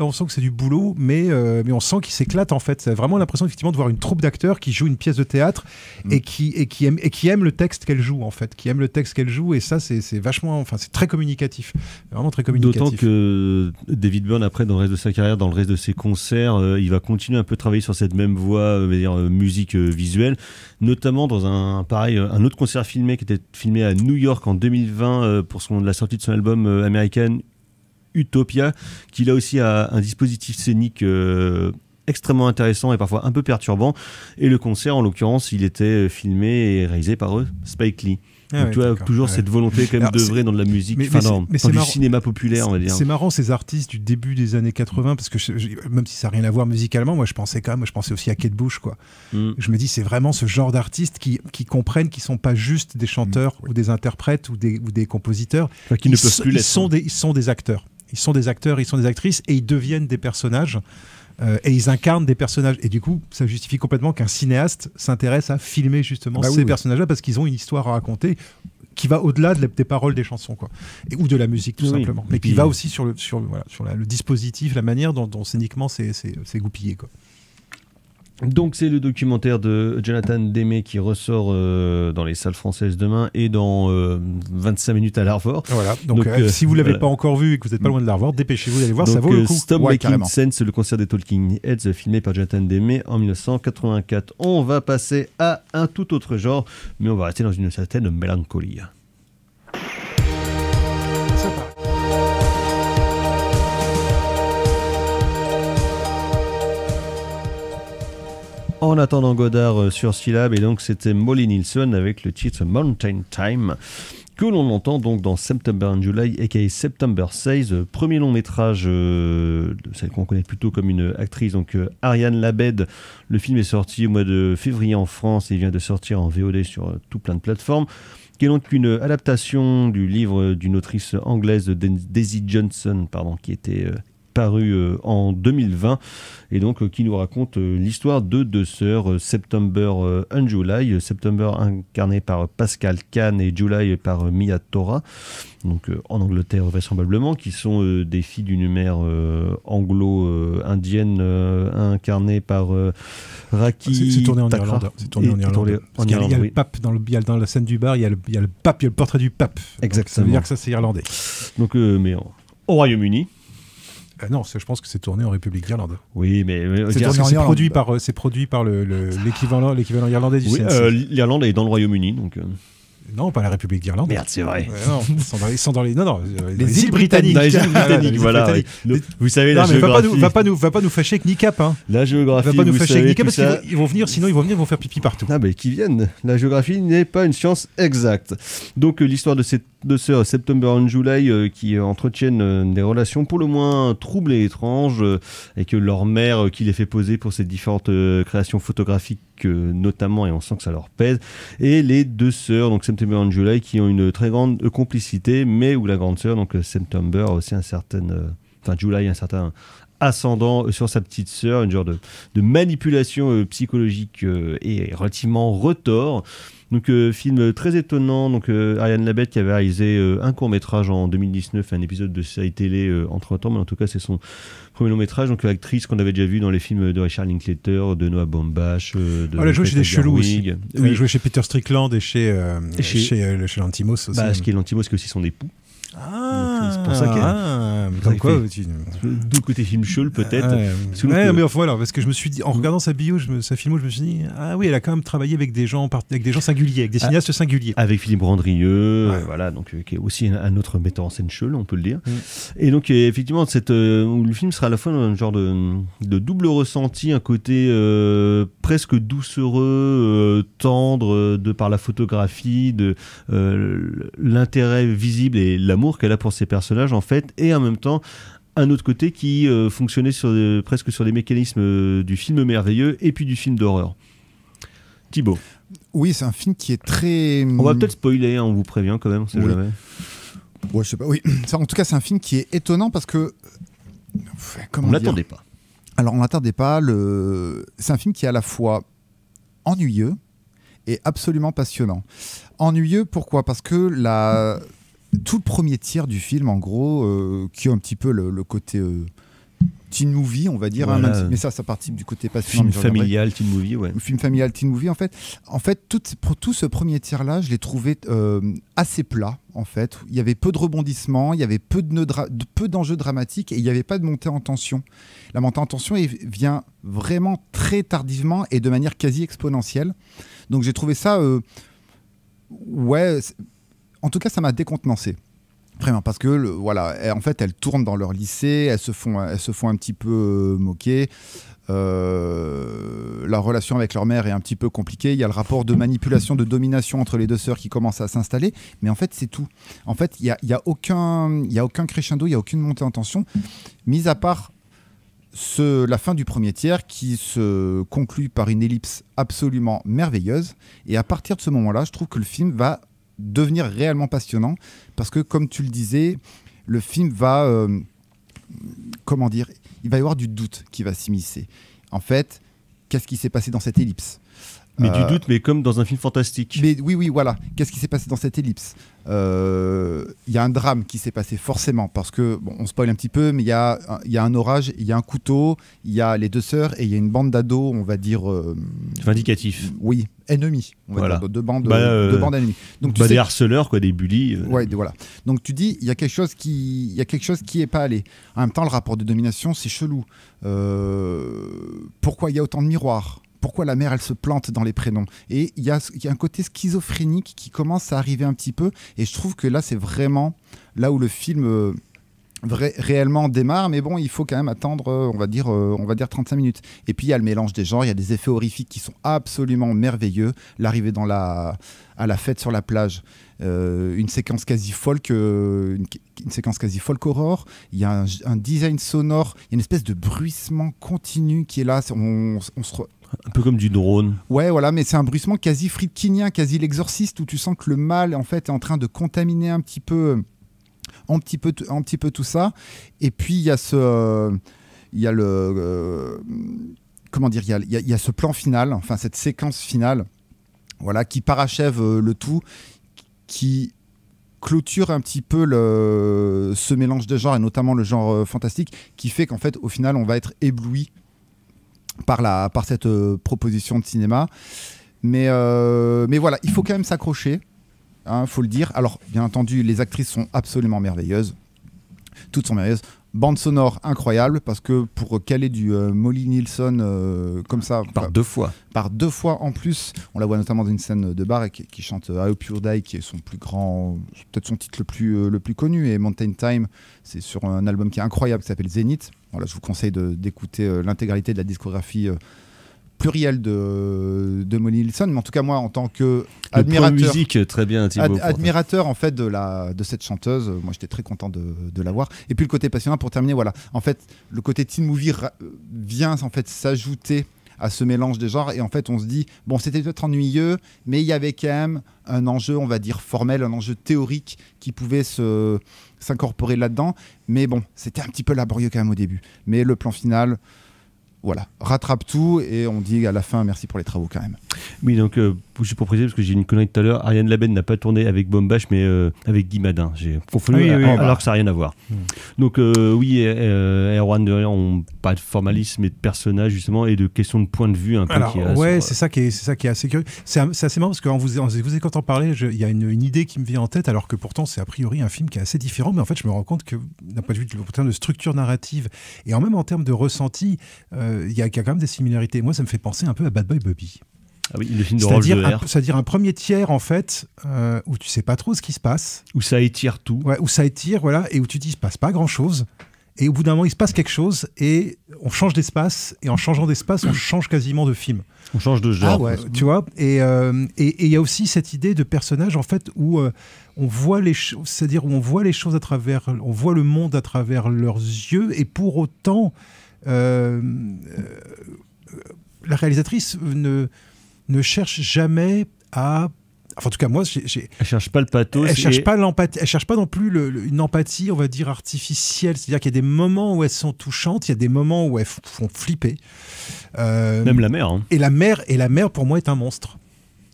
S7: mais on sent qu'il s'éclate, en fait. C'est vraiment l'impression, effectivement, de voir une troupe d'acteurs qui joue une pièce de théâtre et qui aime le texte qu'elle joue, en fait, qui aime le texte qu'elle joue, et ça, c'est vachement, enfin, c'est très communicatif, vraiment très communicatif.
S6: D'autant que David Byrne, après, dans le reste de sa carrière, dans le reste de ses concerts, il va continuer un peu à travailler sur cette même voie, musique visuelle, notamment dans un autre concert filmé qui était filmé à New York en 2020 pour la sortie de son album américain Utopia, qui là aussi a un dispositif scénique extrêmement intéressant et parfois un peu perturbant, et le concert en l'occurrence il était filmé et réalisé par Spike Lee. Donc, tu as toujours cette volonté quand même d'œuvrer dans de la musique, dans du cinéma populaire, on va dire.
S7: C'est marrant, ces artistes du début des années 80, parce que même si ça n'a rien à voir musicalement, moi je pensais aussi à Kate Bush, quoi. Je me dis, c'est vraiment ce genre d'artistes qui comprennent qu'ils ne sont pas juste des chanteurs ou des interprètes ou des compositeurs,
S6: qui ne peuvent plus l'être.
S7: Ils sont des acteurs. Ils sont des acteurs, ils sont des actrices, et ils deviennent des personnages. Et ils incarnent des personnages, et du coup ça justifie complètement qu'un cinéaste s'intéresse à filmer justement ces personnages-là, parce qu'ils ont une histoire à raconter qui va au-delà des paroles des chansons, quoi, ou de la musique tout simplement, mais qui va aussi sur le dispositif, la manière dont scéniquement c'est goupillé, quoi.
S6: Donc c'est le documentaire de Jonathan Demme qui ressort dans les salles françaises demain et dans 25 minutes à l'Arvor.
S7: Voilà, donc si vous ne l'avez pas encore vu et que vous n'êtes pas loin de l'Arvor, dépêchez-vous d'aller voir, donc, ça vaut le coup.
S6: Stop Making Sense, le concert des Talking Heads filmé par Jonathan Demme en 1984. On va passer à un tout autre genre, mais on va rester dans une certaine mélancolie. En attendant Godard sur Syllab, et donc c'était Molly Nielsen avec le titre Mountain Time, que l'on entend donc dans September and July, aka September 16, premier long métrage, celle qu'on connaît plutôt comme une actrice, donc Ariane Labed. Le film est sorti au mois de février en France et il vient de sortir en VOD sur tout plein de plateformes, qui est donc une adaptation du livre d'une autrice anglaise, Daisy Johnson, qui était paru en 2020, et donc qui nous raconte l'histoire de deux sœurs, September and July, September incarnée par Pascal Khan et July par Mia Tora, donc en Angleterre vraisemblablement, qui sont des filles d'une mère anglo-indienne incarnée par Raki.
S7: C'est tourné en Irlande. Il y a le pape dans la scène du bar, il y a le pape, il y a le portrait du pape.
S6: Exactement.
S7: Donc, ça veut dire que ça c'est irlandais.
S6: Donc mais au Royaume-Uni.
S7: Non, je pense que c'est tourné en République d'Irlande.
S6: Oui, mais
S7: c'est produit par l'équivalent irlandais du CNC.
S6: L'Irlande est dans le Royaume-Uni, donc.
S7: Non, pas la République d'Irlande.
S6: Merde, c'est vrai.
S7: Non, ils sont dans les îles britanniques.
S6: Dans les îles britanniques, voilà. Vous savez, la géographie.
S7: Va pas nous fâcher avec Niqab, hein.
S6: La géographie.
S7: Va pas nous fâcher avec Niqab, parce qu'ils vont venir, ils vont faire pipi partout.
S6: Ah, mais qu'ils viennent. La géographie n'est pas une science exacte. Donc, l'histoire de ces deux sœurs, September and July, qui entretiennent des relations pour le moins troubles et étranges, et que leur mère, qui les fait poser pour ces différentes créations photographiques, notamment, et on sent que ça leur pèse, et les deux sœurs, donc September and July, qui ont une très grande complicité, mais où la grande sœur, donc September, a aussi July, un certain ascendant sur sa petite sœur, une genre de manipulation psychologique et relativement retors. Donc film très étonnant. Donc Ariane Labette qui avait réalisé un court-métrage en 2019, un épisode de série télé entre-temps, mais en tout cas c'est son premier long-métrage. Donc actrice qu'on avait déjà vu dans les films de Richard Linklater, de Noah Baumbach,
S7: elle a joué chez des chelous aussi.
S6: Oui.
S7: Elle a joué chez Peter Strickland et chez Lantimos aussi.
S6: Bah, ce qui est Lantimos, qui est aussi son époux.
S7: C'est
S6: pour ça qu'elle
S7: comme quoi
S6: d'où côté film chelou peut-être.
S7: Mais enfin voilà, parce que je me suis dit en regardant sa bio, sa filmo, je me suis dit ah oui, elle a quand même travaillé avec des gens singuliers, avec des cinéastes singuliers.
S6: Avec Philippe Randrieux, voilà, donc qui est aussi un autre metteur en scène chelou, on peut le dire. Et donc effectivement, le film sera à la fois un genre de double ressenti, un côté presque doucereux, tendre de par la photographie, de l'intérêt visible et l'amour qu'elle a pour ses personnages en fait, et en même temps un autre côté qui fonctionnait presque sur les mécanismes du film merveilleux et puis du film d'horreur. Thibaut.
S8: Oui, c'est un film qui est très...
S6: On va peut-être spoiler, hein, on vous prévient quand même, on sait jamais.
S8: Ouais, je sais pas, oui. En tout cas, c'est un film qui est étonnant parce que...
S6: On ne l'attendait pas.
S8: Alors, on ne l'attendait pas. C'est un film qui est à la fois ennuyeux et absolument passionnant. Ennuyeux, pourquoi ? Parce que tout le premier tiers du film, en gros, qui a un petit peu le côté teen movie, on va dire,
S6: voilà.
S8: Mais ça participe du côté passionnant.
S6: Film familial, teen movie, ouais.
S8: Film familial, teen movie, en fait. Pour tout ce premier tiers-là, je l'ai trouvé assez plat, en fait. Il y avait peu de rebondissements, il y avait peu d'enjeux dramatiques et il n'y avait pas de montée en tension. La montée en tension vient vraiment très tardivement et de manière quasi exponentielle. Donc j'ai trouvé ça... En tout cas, ça m'a décontenancé. Vraiment, parce que voilà, en fait, elles tournent dans leur lycée, elles se font un petit peu moquer. La relation avec leur mère est un petit peu compliquée. Il y a le rapport de manipulation, de domination entre les deux sœurs qui commence à s'installer. Mais en fait, c'est tout. En fait, il y a aucun crescendo, il y a aucune montée en tension, mis à part la fin du premier tiers qui se conclut par une ellipse absolument merveilleuse. Et à partir de ce moment-là, je trouve que le film va devenir réellement passionnant parce que, comme tu le disais, le film va il va y avoir du doute qui va s'immiscer. En fait, qu'est-ce qui s'est passé dans cette ellipse ?
S6: Mais du doute, mais comme dans un film fantastique.
S8: Mais oui, voilà. Qu'est-ce qui s'est passé dans cette ellipse ? Il y a un drame qui s'est passé forcément parce que, on spoil un petit peu, mais il y a un orage, il y a un couteau, il y a les deux sœurs et il y a une bande d'ados, on va dire...
S6: Vindicatif.
S8: Oui, ennemis. On va dire deux bandes ennemies. Donc,
S6: des harceleurs, quoi, des bullies.
S8: Ouais, voilà. Donc tu dis, il y a quelque chose qui est pas allé. En même temps, le rapport de domination, c'est chelou. Pourquoi il y a autant de miroirs ? Pourquoi la mère, elle se plante dans les prénoms ? Et il y a un côté schizophrénique qui commence à arriver un petit peu. Et je trouve que là, c'est vraiment là où le film réellement démarre. Mais bon, il faut quand même attendre, on va dire 35 minutes. Et puis, il y a le mélange des genres. Il y a des effets horrifiques qui sont absolument merveilleux. L'arrivée à la fête sur la plage. Une séquence quasi folk, une séquence quasi folk horror. Il y a un design sonore. Il y a une espèce de bruissement continu qui est là.
S6: Un peu comme du drone.
S8: Ouais, voilà, mais c'est un bruissement quasi friedkinien, quasi l'exorciste, où tu sens que le mal, en fait, est en train de contaminer un petit peu tout ça. Et puis, il y a ce plan final, enfin, cette séquence finale, voilà, qui parachève le tout, qui clôture un petit peu ce mélange de genres, et notamment le genre fantastique, qui fait qu'en fait, au final, on va être ébloui par cette proposition de cinéma. Mais voilà, il faut quand même s'accrocher, faut le dire. Alors, bien entendu, les actrices sont absolument merveilleuses. Toutes sont merveilleuses. Bande sonore incroyable, parce que pour caler du Molly Nielsen comme ça...
S6: Par deux fois
S8: en plus. On la voit notamment dans une scène de bar qui chante I Hope You Die, qui est son plus grand... peut-être son titre le plus connu. Et Mountain Time, c'est sur un album qui est incroyable, qui s'appelle Zénith. Voilà, je vous conseille d'écouter l'intégralité de la discographie plurielle de Molly Nielsen. Mais en tout cas, moi, en tant que admirateur,
S6: musique, très bien, Thibaut,
S8: admirateur en fait de cette chanteuse, moi j'étais très content de la voir. Et puis le côté passionnant, pour terminer, voilà, en fait, le côté teen movie vient en fait s'ajouter à ce mélange des genres, et en fait on se dit, bon, c'était peut-être ennuyeux, mais il y avait quand même un enjeu, on va dire formel, un enjeu théorique qui pouvait s'incorporer là-dedans, mais bon, c'était un petit peu laborieux quand même au début. Mais le plan final, voilà, rattrape tout, et on dit à la fin merci pour les travaux quand même.
S6: Oui, donc juste pour préciser, parce que j'ai une connerie tout à l'heure, Ariane Labenne n'a pas tourné avec Bombash, mais avec Guy Madin. J'ai confondu, alors que ça n'a rien à voir. Donc oui, Erwan de Rien, on parle de formalisme et de personnages, justement, et de questions de point de vue un peu.
S7: Alors, c'est ça qui est assez curieux. C'est assez marrant, parce que vous écoutant parler, il y a une idée qui me vient en tête, alors que pourtant, c'est a priori un film qui est assez différent, mais en fait, je me rends compte que, d'un point de vue en termes de structure narrative, et en même en termes de ressenti, il y a quand même des similarités. Moi, ça me fait penser un peu à Bad Boy Bobby.
S6: Ah oui, le film de Rolf Zeuer.
S7: C'est-à-dire un premier tiers, en fait, où tu sais pas trop ce qui se passe.
S6: Où ça étire tout.
S7: Ouais, où ça étire, voilà, et où tu dis, il se passe pas grand-chose. Et au bout d'un moment, il se passe quelque chose, et on change d'espace, et en changeant d'espace, on change quasiment de film.
S6: On change de genre.
S7: Ah ouais, tu vois. Et il y a aussi cette idée de personnage, en fait, où on voit les choses, c'est-à-dire où on voit les choses à travers, on voit le monde à travers leurs yeux, et pour autant, la réalisatrice ne cherche jamais à... Enfin, en tout cas, moi,
S6: elle cherche pas le pathos.
S7: Elle cherche pas l'empathie. Elle cherche pas non plus une empathie, on va dire, artificielle. C'est-à-dire qu'il y a des moments où elles sont touchantes, il y a des moments où elles font flipper.
S6: Même la mère. Hein.
S7: Et la mère, pour moi, est un monstre.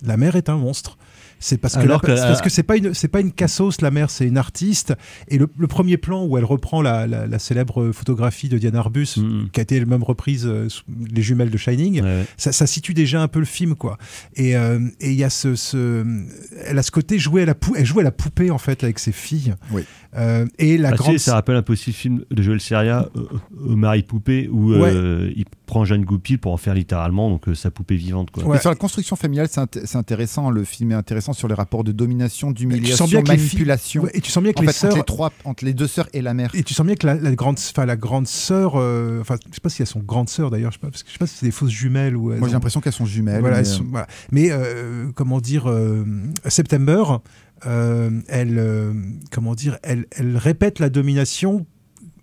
S7: La mère est un monstre. C'est parce que c'est pas une cassos, la mère, c'est une artiste. Et le premier plan où elle reprend la célèbre photographie de Diane Arbus, qui a été elle-même reprise, les jumelles de Shining, ça situe déjà un peu le film, quoi. Et il y a elle a ce côté elle joue à la poupée, en fait, avec ses filles. Oui. Et la grande...
S6: ça rappelle un peu aussi le film de Joël Seria, Marie Poupée, où il prend Jeanne Goupil pour en faire littéralement donc sa poupée vivante, quoi.
S8: Ouais. Sur la construction familiale, c'est intéressant. Le film est intéressant sur les rapports de domination, d'humiliation, manipulation.
S7: Et tu sens bien que les sœurs,
S8: entre les deux sœurs et la mère.
S7: Et tu sens bien que la grande sœur, je sais pas si elles sont grandes sœurs d'ailleurs, je sais pas si c'est des fausses jumelles ou.
S8: Moi j'ai l'impression qu'elles sont jumelles.
S7: Voilà, mais comment dire, September, elle répète la domination.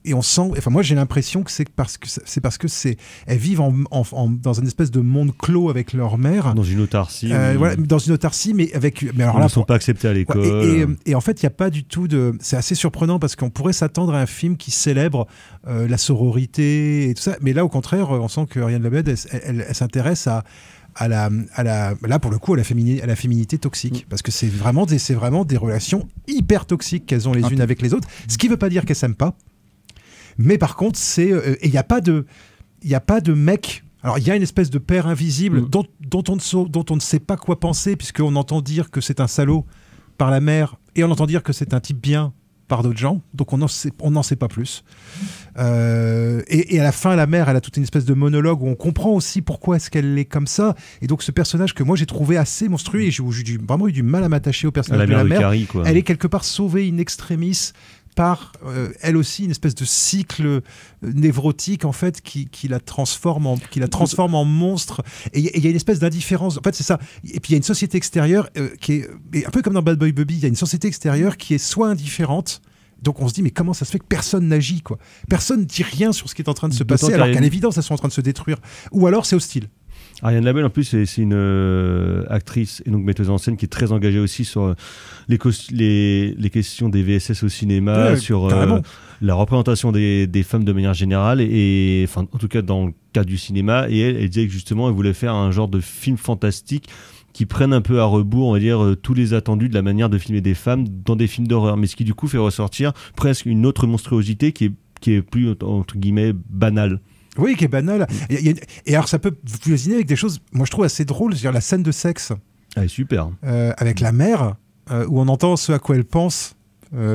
S7: Et on sent, enfin moi j'ai l'impression que c'est parce que elles vivent dans une espèce de monde clos avec leur mère.
S6: Dans une autarcie.
S7: Voilà, dans une autarcie, mais alors
S6: ils ne sont pas acceptés à l'école.
S7: Et en fait, il n'y a pas du tout de. C'est assez surprenant parce qu'on pourrait s'attendre à un film qui célèbre la sororité et tout ça, mais là au contraire, on sent que Ariane Labed, elle s'intéresse là pour le coup à la féminité toxique, parce que c'est vraiment des relations hyper toxiques qu'elles ont les unes avec les autres, ce qui veut pas dire qu'elles s'aiment pas. Mais par contre, il n'y a pas de mec. Alors, il y a une espèce de père invisible dont on ne sait pas quoi penser, puisqu'on entend dire que c'est un salaud par la mère, et on entend dire que c'est un type bien par d'autres gens, donc on n'en sait pas plus. Et à la fin, la mère, elle a toute une espèce de monologue où on comprend aussi pourquoi est-ce qu'elle est comme ça. Et donc, ce personnage que moi, j'ai trouvé assez monstrueux, et j'ai vraiment eu du mal à m'attacher au personnage de la mère.
S6: Carrie, quoi.
S7: Elle est quelque part sauvée in extremis par elle aussi une espèce de cycle névrotique en fait qui la transforme en monstre, et il y a une espèce d'indifférence en fait, c'est ça. Et puis il y a une société extérieure qui est un peu comme dans Bad Boy Bobby, il y a une société extérieure qui est soit indifférente, donc on se dit mais comment ça se fait que personne n'agit, quoi, personne ne dit rien sur ce qui est en train de se passer alors qu'à l'évidence elles sont en train de se détruire, ou alors c'est hostile.
S6: Ariane Labelle, en plus, c'est une actrice et donc metteuse en scène qui est très engagée aussi sur les questions des VSS au cinéma, sur la représentation des femmes de manière générale, et enfin, en tout cas dans le cas du cinéma. Et elle disait que justement, elle voulait faire un genre de film fantastique qui prenne un peu à rebours, on va dire, tous les attendus de la manière de filmer des femmes dans des films d'horreur, mais ce qui du coup fait ressortir presque une autre monstruosité qui est plus, entre guillemets, banale.
S7: Oui, qui est banal. Et alors, ça peut cuisiner avec des choses, moi je trouve assez drôles. C'est-à-dire la scène de sexe.
S6: Elle est super.
S7: Avec la mère, où on entend ce à quoi elle pense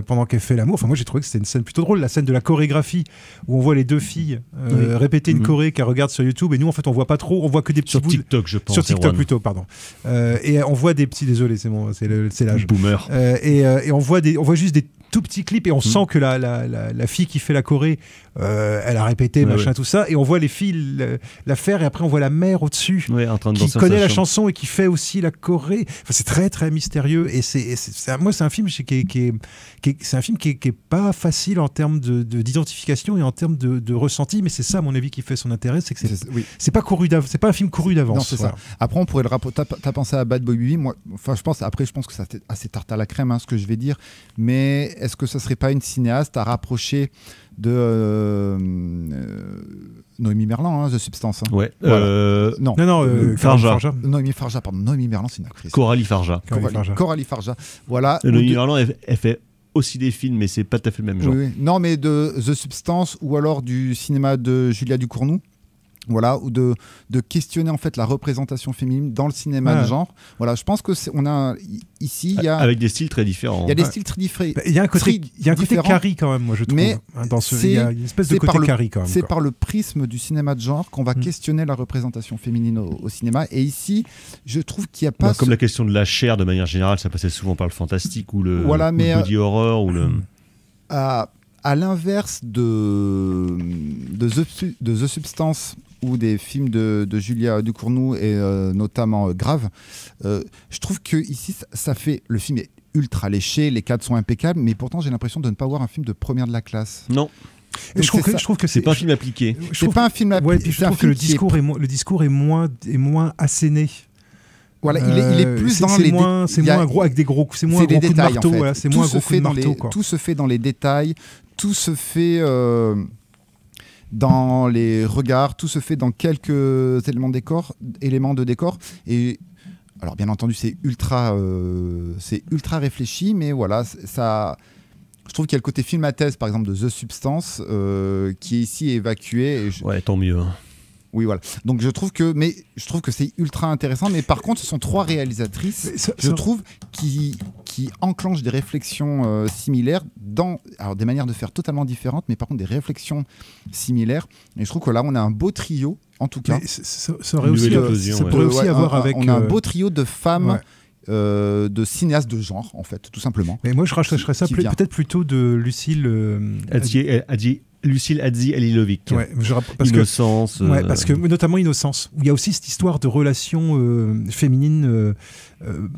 S7: pendant qu'elle fait l'amour. Enfin, moi j'ai trouvé que c'était une scène plutôt drôle. La scène de la chorégraphie, où on voit les deux filles répéter une choré qu'elles regardent sur YouTube. Et nous, en fait, on voit pas trop. On voit que des petits
S6: sur TikTok, je pense.
S7: Sur TikTok plutôt, pardon. Et on voit des petits. Désolé, c'est l'âge.
S6: Boomer.
S7: Et on voit juste des tout petits clips, et on sent que la fille qui fait la choré, elle a répété, machin, tout ça, et on voit les filles la faire, et après on voit la mère au-dessus,
S6: en train de
S7: qui connaît la chanson et qui fait aussi la choré. Enfin, c'est très très mystérieux, et moi c'est un film qui est pas facile en termes d'identification et en termes de ressenti, mais c'est ça à mon avis qui fait son intérêt, c'est que c'est pas couru d'avance, c'est pas un film couru d'avance.
S8: Non, c'est ça. Après on pourrait le rapporter. T'as pensé à Bad Boy Baby, moi, enfin je pense que ça c'est assez tarte à la crème, ce que je vais dire, mais est-ce que ce serait pas une cinéaste à rapprocher de Noémie Merlan, hein, The Substance. Hein.
S6: Ouais.
S8: Voilà. Non.
S6: Farja.
S8: Noémie Farja, pardon. Noémie Merlan, c'est une actrice.
S6: Coralie Farja.
S8: Coralie Farja. Voilà.
S6: Noémie Merlan, elle fait aussi des films, mais c'est pas tout à fait le même genre.
S8: Oui. Non, mais de The Substance ou alors du cinéma de Julia Ducournau. Voilà, ou de questionner en fait la représentation féminine dans le cinéma de genre. Voilà, je pense que on a ici il y a
S6: avec des styles très différents.
S8: Il y a des styles très différents.
S7: Il y a un côté Carrie quand même, moi je trouve.
S8: Mais
S7: il y a une espèce de côté Carrie quand même.
S8: C'est par le prisme du cinéma de genre qu'on va questionner la représentation féminine au cinéma. Et ici, je trouve qu'il n'y a pas
S6: comme la question de la chair de manière générale, ça passait souvent par le fantastique ou le body horror ou le.
S8: À l'inverse de The Substance ou des films de Julia Ducournau et notamment Grave, je trouve que ici ça fait, le film est ultra léché, les cadres sont impeccables, mais pourtant j'ai l'impression de ne pas voir un film de première de la classe.
S6: Non.
S7: Je trouve que
S6: c'est pas un film appliqué.
S8: C'est pas un film appliqué.
S7: Je trouve que le discours est moins asséné.
S8: Voilà, il est plus dans les
S7: détails. C'est moins gros avec des gros, c'est moins gros coups de marteau. Voilà, c'est moins gros coups de marteau.
S8: Tout se fait dans les détails, tout se fait dans les regards, tout se fait dans quelques éléments de décor. Et alors, bien entendu, c'est ultra réfléchi, mais voilà, ça. Je trouve qu'il y a le côté film à thèse, par exemple, de The Substance, qui est ici évacué.
S6: Ouais, tant mieux. Hein.
S8: Oui, voilà. Donc je trouve que c'est ultra intéressant. Mais par contre, ce sont trois réalisatrices, je trouve, qui enclenchent des réflexions similaires alors des manières de faire totalement différentes, mais par contre des réflexions similaires. Et je trouve que là, on a un beau trio, en tout cas.
S7: Ça pourrait aussi avoir avec.
S8: On a un beau trio de femmes. Ouais. De cinéastes de genre, en fait, tout simplement.
S7: Mais moi, je rachèterais ça peut-être plutôt de Lucille
S6: Lucille Hadji-Alilovic.
S7: Ouais,
S6: Innocence.
S7: Parce que notamment Innocence, où il y a aussi cette histoire de relations féminines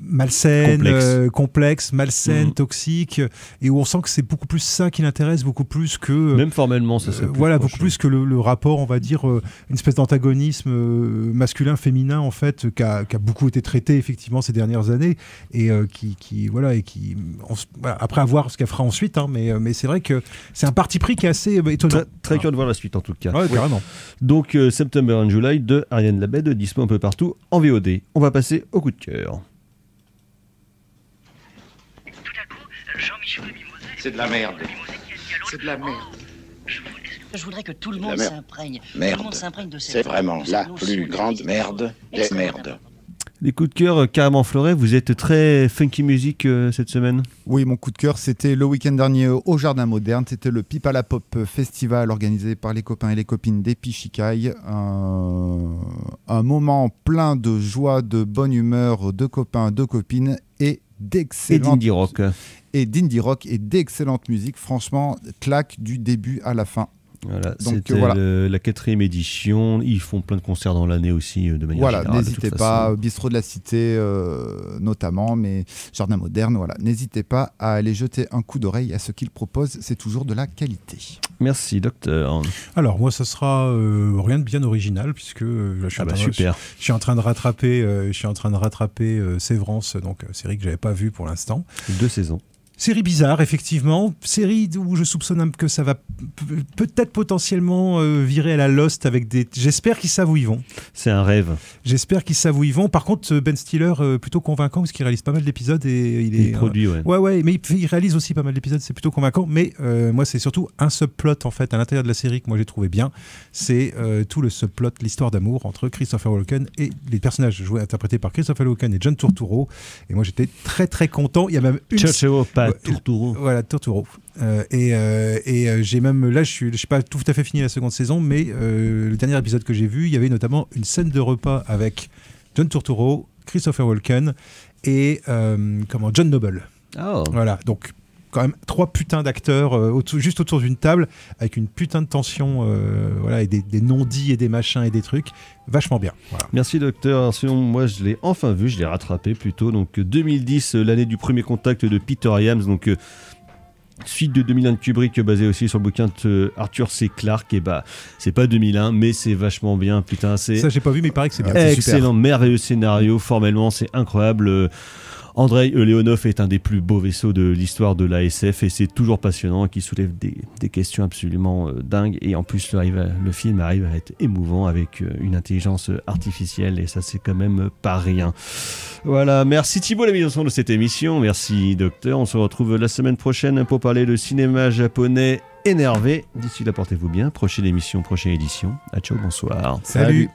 S7: malsaines, complexes, malsaines, toxiques, et où on sent que c'est beaucoup plus ça qui l'intéresse, beaucoup plus que...
S6: Même formellement, ça serait
S7: beaucoup plus que le rapport, on va dire, une espèce d'antagonisme masculin-féminin, en fait, qui a beaucoup été traité, effectivement, ces dernières années, et après à voir ce qu'elle fera ensuite, hein, mais c'est vrai que c'est un parti pris qui est assez étonnant.
S6: Très curieux de voir la suite, en tout cas.
S7: Ouais, carrément.
S6: Donc, September and July de Ariane Labed, dispo un peu partout en VOD. On va passer au coup de cœur.
S1: C'est de la merde. C'est de la merde.
S9: Je voudrais que tout le monde s'imprègne.
S1: Merde. C'est vraiment la plus grande merde des merdes.
S6: Les coups de cœur carrément florés, vous êtes très funky music cette semaine?
S8: Oui, mon coup de cœur, c'était le week-end dernier au Jardin Moderne. C'était le Pipala Pop Festival organisé par les copains et les copines d'Epichikai. Un moment plein de joie, de bonne humeur, de copains, de copines et d'excellente...
S6: Et d'indie rock.
S8: Et d'excellente musique. Franchement, claque du début à la fin.
S6: Voilà, c'était la 4e édition. Ils font plein de concerts dans l'année aussi, de manière générale.
S8: Voilà, n'hésitez pas, Bistrot de la Cité notamment, mais Jardin Moderne, voilà. N'hésitez pas à aller jeter un coup d'oreille à ce qu'ils proposent, c'est toujours de la qualité.
S6: Merci, docteur.
S7: Alors, moi, ça sera rien de bien original, puisque là, je suis en train de rattraper Sévrance, donc série que je n'avais pas vue pour l'instant.
S6: 2 saisons.
S7: Série bizarre, effectivement. Série où je soupçonne que ça va peut-être potentiellement virer à la Lost avec des... J'espère qu'ils savent où ils vont.
S6: C'est un rêve.
S7: J'espère qu'ils savent où ils vont. Par contre, Ben Stiller, plutôt convaincant parce qu'il réalise pas mal d'épisodes et
S6: il produit, ouais.
S7: Ouais, mais il réalise aussi pas mal d'épisodes, c'est plutôt convaincant. Mais moi, c'est surtout un subplot, en fait, à l'intérieur de la série que moi j'ai trouvé bien. C'est tout le subplot, l'histoire d'amour entre Christopher Walken et les personnages interprétés par Christopher Walken et John Turturro. Et moi, j'étais très, très content. Il y a même une...
S6: Turturro.
S7: Voilà, Turturro. J'ai même, là, je suis pas tout à fait fini la seconde saison, mais le dernier épisode que j'ai vu, il y avait notamment une scène de repas avec John Turturro, Christopher Walken et John Noble.
S6: Oh.
S7: Voilà, donc quand même 3 putains d'acteurs juste autour d'une table avec une putain de tension, voilà, et des non-dits et des machins et des trucs. Vachement bien. Voilà.
S6: Merci docteur. Sinon, moi je l'ai enfin vu, je l'ai rattrapé plutôt. Donc 2010, l'année du premier contact de Peter Iams, donc suite de 2001 de Kubrick, basée aussi sur le bouquin de Arthur C. Clarke. Et c'est pas 2001, mais c'est vachement bien. Putain,
S7: ça j'ai pas vu, mais il paraît que c'est bien.
S6: Excellent, merveilleux scénario. Formellement, c'est incroyable. Andrei Leonov est un des plus beaux vaisseaux de l'histoire de la SF et c'est toujours passionnant et qui soulève des questions absolument dingues. Et en plus, le film arrive à être émouvant avec une intelligence artificielle et ça, c'est quand même pas rien. Voilà, merci Thibaut, la mise en son de cette émission. Merci Docteur. On se retrouve la semaine prochaine pour parler de cinéma japonais énervé. D'ici là, portez-vous bien. Prochaine émission, prochaine édition. À ciao, bonsoir.
S7: Salut.